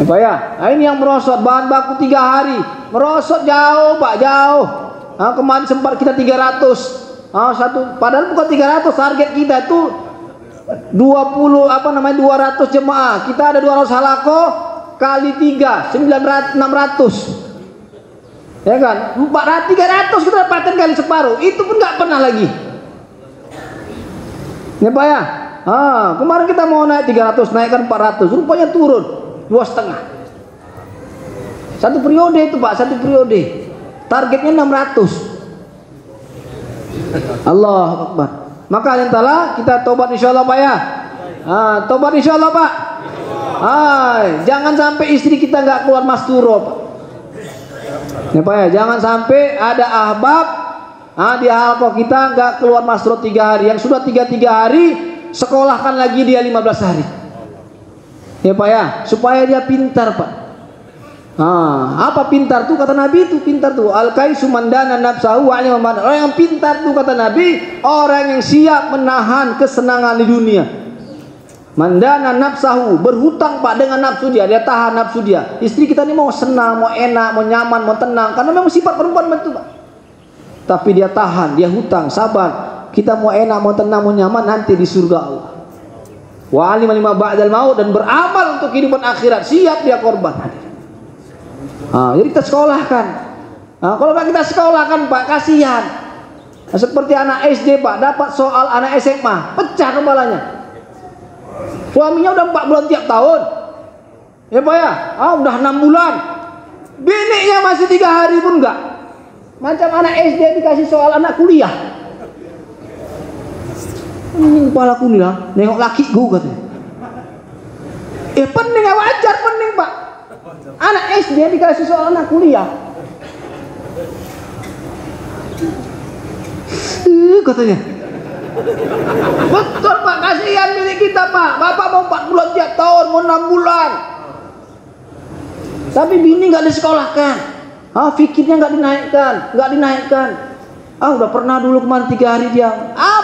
Ya Pak ya, ini yang merosot, bahan baku 3 hari, merosot jauh Pak, jauh. Kemarin sempat kita 300, padahal bukan 300, target kita itu 200 jemaah. Kita ada 200 halakoh kali 3 600. Ya kan? 300 kita dapatkan kali separuh. Itu pun nggak pernah lagi. Ya Pak ya. Kemarin kita mau naik 300, naikkan 400, rupanya turun 2,5. Satu periode itu Pak, satu periode. Targetnya 600. Allahu Akbar. Maka intalah kita tobat insyaallah Pak ya. Tobat insyaallah Pak. Jangan sampai istri kita nggak keluar masturo Pak. Ya Pak ya, jangan sampai ada ahbab di halaqah kita nggak keluar masturo 3 hari. Yang sudah 3 hari, sekolahkan lagi dia 15 hari. Ya Pak ya, supaya dia pintar Pak. Apa pintar tuh? Kata Nabi itu pintar tuh, al-kaisu mandana nafsahu wa aliman. Orang yang pintar tuh kata Nabi, orang yang siap menahan kesenangan di dunia. Mandana nafsahu, berhutang Pak dengan nafsu dia tahan nafsu dia. Istri kita ini mau senang, mau enak, mau nyaman, mau tenang, karena memang sifat perempuan begitu Pak. Tapi dia tahan, dia hutang, sabar. Kita mau enak, mau tenang, mau nyaman, nanti di surga Allah. Wa alima lima ba'dal maut, dan beramal untuk kehidupan akhirat, siap dia korban. Jadi kita sekolahkan. Kalau nggak kita sekolahkan Pak, kasihan. Seperti anak SD Pak, dapat soal anak SMA, pecah kepalanya. Suaminya udah 4 bulan tiap tahun. Ya Pak ya, udah 6 bulan. Biniknya masih 3 hari pun enggak. Macam anak SD dikasih soal anak kuliah. Ini kepala kuliah, nengok laki gue katanya. Pening, wajar pening Pak. Anak SD dikasih soal anak kuliah. Katanya. Betul Pak, kasihan milik kita Pak. Bapak mau 4 bulan tiap tahun, mau 6 bulan. Tapi bini nggak disekolahkan. Fikirnya nggak dinaikkan. Udah pernah dulu kemarin 3 hari dia.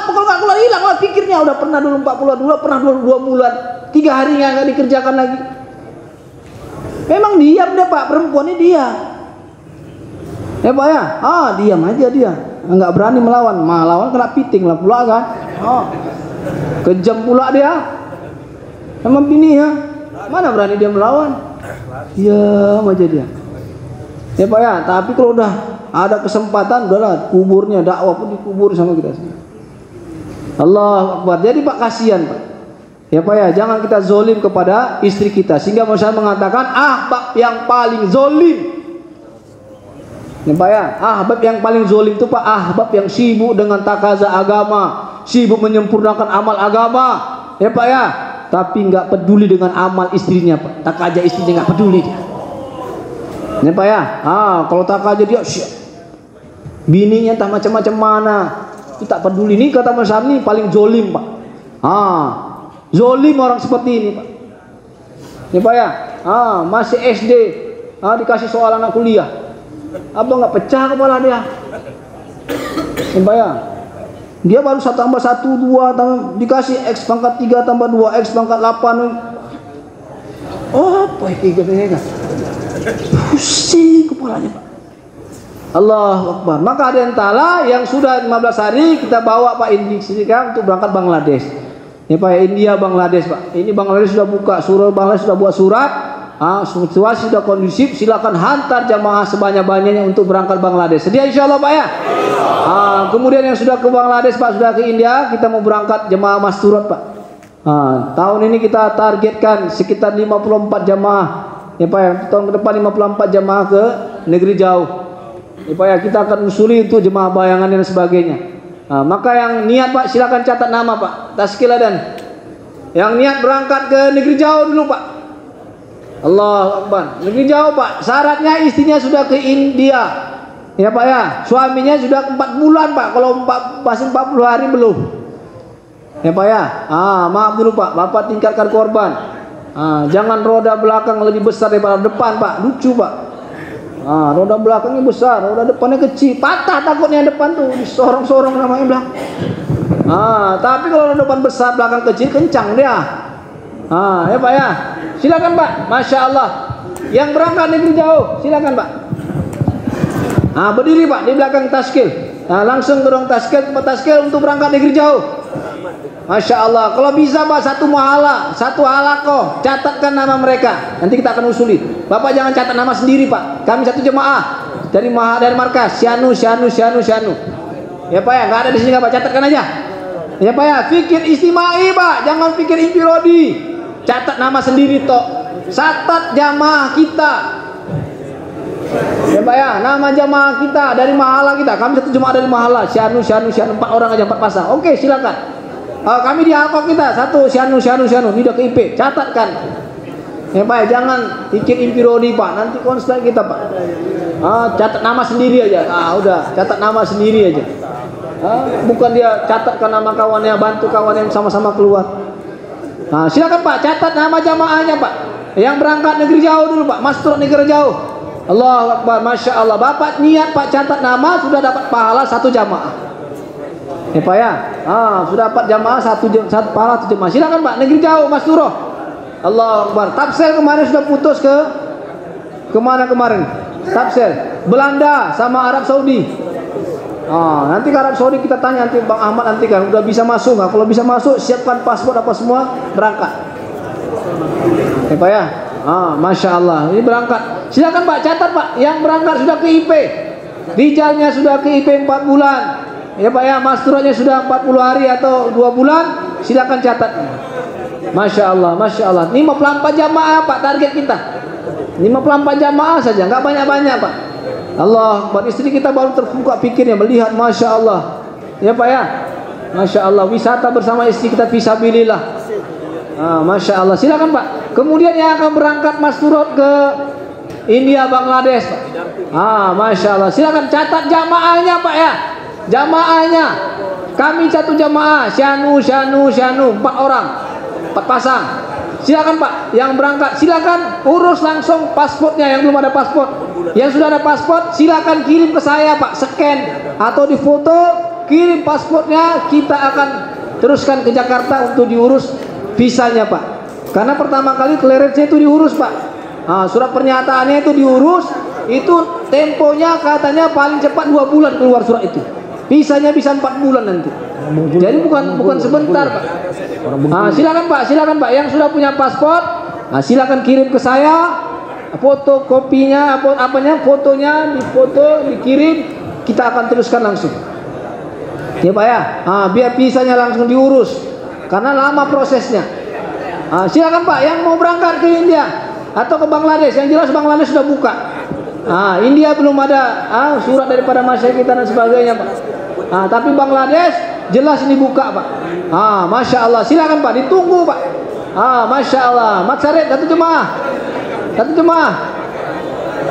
Kalau nggak keluar hilang lah pikirnya. Udah pernah dulu 4 bulan, pernah dulu 2 bulan, 3 hari nggak dikerjakan lagi. Memang diam deh Pak, perempuan ini dia. Ya Pak ya, diam aja dia. Nggak berani melawan, melawan kena piting lah pula kan. Kejam pula dia. Memang bini ya, mana berani dia melawan. Diam aja dia. Ya Pak ya, tapi kalau udah ada kesempatan, udahlah kuburnya, dakwah pun dikubur sama kita semua. Allahu Akbar. Jadi Pak, kasihan Pak. Ya Pak ya, jangan kita zolim kepada istri kita, sehingga Muhammad mengatakan ahbab yang paling zolim. Ya Pak ya, ahbab yang paling zolim itu Pak, ahbab yang sibuk dengan takaza agama, sibuk menyempurnakan amal agama. Ya Pak ya, tapi nggak peduli dengan amal istrinya Pak. Tak aja istrinya nggak peduli dia. Ini Pak ya. Kalau tak aja dia bininya entah macam-macam mana, itu tak peduli. Ini kata Mas Hamni paling zolim Pak. Zolim orang seperti ini Pak. Ini Pak ya. Masih SD, dikasih soal anak kuliah, apa nggak pecah kepala dia. Ini Pak ya. Dia baru 1 tambah 1 2 dikasih X pangkat 3 tambah 2 X pangkat 8. Apa itu kan? Pusing kepalanya Pak. Allahu Akbar. Maka ada yang tala yang sudah 15 hari kita bawa Pak Indi sini kan untuk berangkat Bangladesh. Ini Pak India Bangladesh Pak. Ini Bangladesh sudah buka surat, Bangladesh sudah buat surat. Situasi sudah kondusif, silakan hantar jamaah sebanyak-banyaknya untuk berangkat Bangladesh. Sedia insyaallah Pak ya. Kemudian yang sudah ke Bangladesh Pak, sudah ke India, kita mau berangkat jamaah masturat Pak. Tahun ini kita targetkan sekitar 54 jamaah. Ya Pak ya, tahun ke depan 54 jamaah ke negeri jauh. Ya Pak ya, kita akan usuli untuk jemaah bayangan dan sebagainya. Maka yang niat Pak silakan catat nama Pak. Tazkiyah dan yang niat berangkat ke negeri jauh dulu Pak. Allahu Akbar. Negeri jauh Pak. Syaratnya istrinya sudah ke India. Ya Pak ya. Suaminya sudah 4 bulan Pak. Kalau masih 40 hari belum. Ya Pak ya. Maaf dulu Pak. Bapak tingkatkan korban. Jangan roda belakang lebih besar daripada depan Pak. Lucu Pak. Roda belakangnya besar, roda depannya kecil. Patah takutnya yang depan tuh. Disorong-sorong namanya bilang. Tapi kalau roda depan besar, belakang kecil, kencang dia. Ya Pak ya. Silakan Pak. Masya Allah. Yang berangkat negeri jauh, silakan Pak. Berdiri Pak di belakang taskil. Langsung dorong taskil, tempat taskil untuk berangkat negeri jauh. Masya Allah. Kalau bisa Pak satu mahala, satu halakoh, catatkan nama mereka. Nanti kita akan usuli. Bapak jangan catat nama sendiri Pak. Kami satu jemaah dari markas. Syanu. Ya Pak ya. Nggak ada di sini Pak. Catatkan aja. Ya Pak ya. Fikir istimai Pak. Jangan pikir infirodi. Catat nama sendiri toh. Catat jamaah kita. Ya Pak ya, nama jamaah kita dari mahala kita. Kami satu jemaah dari mahala. Syanu 4 orang aja 4 pasang. Oke, silakan. Kami di halqah kita satu Syanu. Ini udah ke IP. Catatkan. Ya Pak ya, jangan pikir infirodi Pak. Nanti konslet kita Pak. Catat nama sendiri aja. Udah, catat nama sendiri aja. Bukan dia catatkan nama kawannya, bantu kawan yang sama-sama keluar. Silakan Pak, catat nama jamaahnya Pak. Yang berangkat negeri jauh dulu Pak, mastur negeri jauh. Allahu Akbar, Masya Allah. Bapak niat Pak catat nama, sudah dapat pahala 1 jamaah. Ya Pak ya, sudah dapat jamaah 1 pahala 1 jamaah. Silakan Pak, negeri jauh, Masturoh. Allahu Akbar. Tafsir kemarin sudah putus ke kemana kemarin? Tafsir Belanda sama Arab Saudi. Nanti ke Arab Saudi kita tanya nanti Bang Ahmad nanti kan udah bisa masuk nggak? Kalau bisa masuk siapkan paspor apa semua berangkat. Ya Pak ya. Masya Allah. Ini berangkat. Silakan Pak catat Pak. Yang berangkat sudah ke IP. Rijalnya sudah ke IP 4 bulan. Ya Pak ya. Masturatnya sudah 40 hari atau 2 bulan. Silakan catat. Masya Allah. 54 jamaah Pak target kita. 54 jamaah saja. Nggak banyak-banyak Pak. Allah, buat istri kita baru terbuka pikirnya melihat, Masya Allah. Ya Pak ya. Masya Allah. Wisata bersama istri kita fisabilillah. Masya Allah. Silakan Pak. Kemudian yang akan berangkat masturat ke India Bangladesh Pak. Masya Allah. Silakan catat jamaahnya Pak ya. Jamaahnya. Kami satu jamaah. Syanu 4 orang. 4 pasang. Silakan Pak, yang berangkat silakan urus langsung pasportnya yang belum ada paspor. Yang sudah ada paspor silakan kirim ke saya Pak, scan atau di foto, kirim pasportnya, kita akan teruskan ke Jakarta untuk diurus visanya Pak. Karena pertama kali clearance itu diurus Pak. Surat pernyataannya itu diurus, itu temponya katanya paling cepat 2 bulan keluar surat itu. Visanya bisa 4 bulan nanti. Jadi bukan sebentar Pak. Silakan Pak yang sudah punya paspor, silakan kirim ke saya fotokopinya, fotonya difoto, dikirim, kita akan teruskan langsung. Ya Pak ya, biar visanya langsung diurus, karena lama prosesnya. Silakan Pak yang mau berangkat ke India atau ke Bangladesh, yang jelas Bangladesh sudah buka. India belum ada surat daripada masyarakat kita dan sebagainya Pak. Tapi Bangladesh jelas ini buka Pak. Masya Allah. Silakan Pak, ditunggu Pak. Masya Allah. Mat Syarif, satu jemaah. Satu jemaah.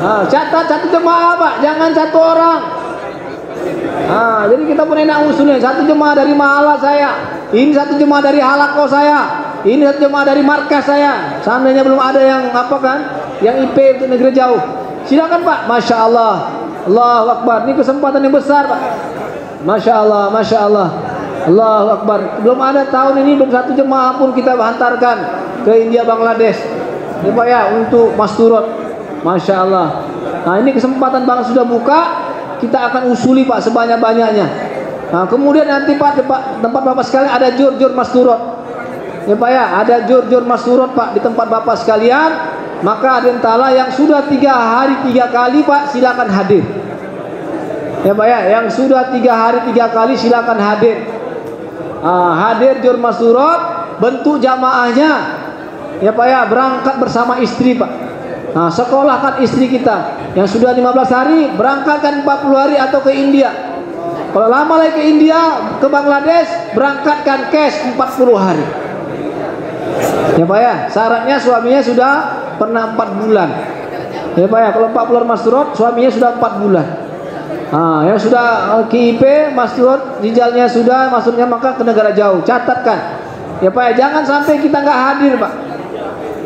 Catat satu jemaah Pak, jangan satu orang. Jadi kita pun enak usulnya. Satu jemaah dari mahala saya, ini satu jemaah dari halako saya, ini satu jemaah dari markas saya. Seandainya belum ada yang apa kan, yang IP untuk negeri jauh, silakan Pak. Masya Allah, Allahu Akbar. Ini kesempatan yang besar Pak. Masya Allah, Masya Allah, Allahu Akbar. Belum ada tahun ini, belum satu jemaah pun kita hantarkan ke India, Bangladesh ya Pak ya, untuk Mas Turut. Masya Allah. Nah ini kesempatan Bang sudah buka, kita akan usuli Pak sebanyak-banyaknya. Nah kemudian nanti Pak tempat Bapak sekalian ada jur-jur Mas Turut ya Pak ya, ada jur-jur Mas Turut Pak di tempat Bapak sekalian. Maka adentala yang sudah 3 hari 3 kali Pak silakan hadir ya Pak ya, yang sudah 3 hari 3 kali silakan hadir. Hadir jur Mas Turut, bentuk jamaahnya ya Pak ya, berangkat bersama istri Pak. Sekolahkan istri kita yang sudah 15 hari, berangkatkan 40 hari atau ke India. Kalau lama lagi ke India, ke Bangladesh, berangkatkan cash 40 hari. Ya Pak ya, syaratnya suaminya sudah pernah 4 bulan. Ya Pak ya, kalau 40 Mas Turut, suaminya sudah 4 bulan. Yang sudah KIP Mas Turut, rijalnya sudah, maksudnya maka ke negara jauh. Catatkan. Ya Pak ya, jangan sampai kita nggak hadir Pak.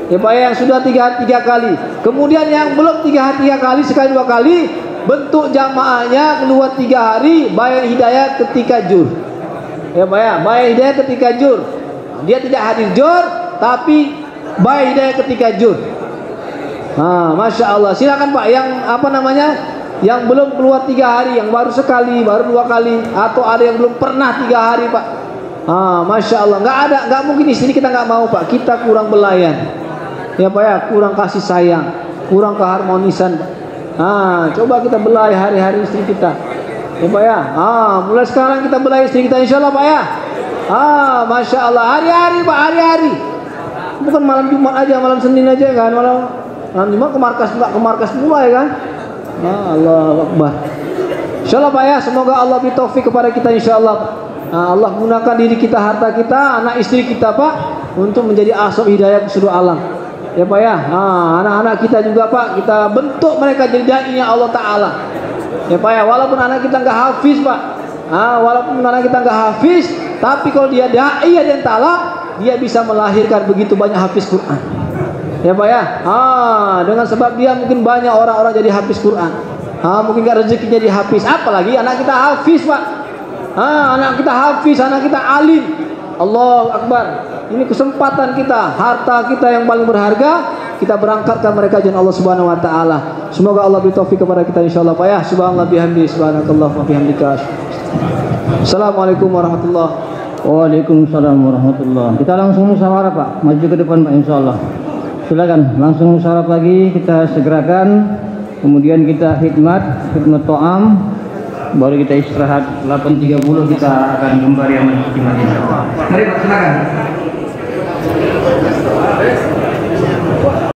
Ya Pak yang sudah 3 kali, kemudian yang belum 3 kali, sekali 2 kali, bentuk jamaahnya keluar 3 hari, bayar hidayah ketika jur. Ya Pak ya, bayar hidayah ketika jur. Dia tidak hadir jur, tapi bayar hidayah ketika jur. Masya Allah. Silakan Pak yang apa namanya, yang belum keluar 3 hari, yang baru sekali, baru 2 kali, atau ada yang belum pernah 3 hari Pak. Masya Allah. Nggak mungkin di sini kita nggak mau Pak. Kita kurang belayan. Ya Pak ya, kurang kasih sayang, kurang keharmonisan. Coba kita belai hari-hari istri kita. Ya Pak ya, mulai sekarang kita belai istri kita insya Allah Pak ya. Masya Allah, hari-hari Pak, hari-hari. Bukan malam Jumat aja, malam Senin aja kan, malam Jumat ke markas, enggak ke markas pula ya kan. Allahu Akbar. Insya Allah Pak ya, semoga Allah beri taufik kepada kita insya Allah. Allah gunakan diri kita, harta kita, anak istri kita Pak, untuk menjadi asbab hidayah ke seluruh alam. Ya Pak ya, anak-anak kita juga Pak, kita bentuk mereka jadi dai-nya Allah Ta'ala. Ya Pak ya, walaupun anak kita nggak hafiz Pak, walaupun anak kita nggak hafiz, tapi kalau dia dai adentala, dia bisa melahirkan begitu banyak hafiz Quran. Ya Pak ya, dengan sebab dia mungkin banyak orang-orang jadi hafiz Quran. Mungkin nggak rezekinya jadi hafiz, apalagi anak kita hafiz Pak. Anak kita hafiz, anak kita alim. Allahu Akbar. Ini kesempatan kita, harta kita yang paling berharga, kita berangkatkan mereka jalan Allah Subhanahu wa taala. Semoga Allah beri taufik kepada kita insyaallah Pak ya. Subhanallah bihamdi, subhanakallah wa bihamdika. Assalamualaikum warahmatullahi wabarakatuh. Waalaikumsalam warahmatullahi. Kita langsung musyawarah Pak, maju ke depan Pak insyaallah. Silakan langsung musyawarah lagi, kita segerakan. Kemudian kita khidmat to'am. Baru kita istirahat 8.30, kita akan kembali yang insyaallah. Mari Pak, silakan.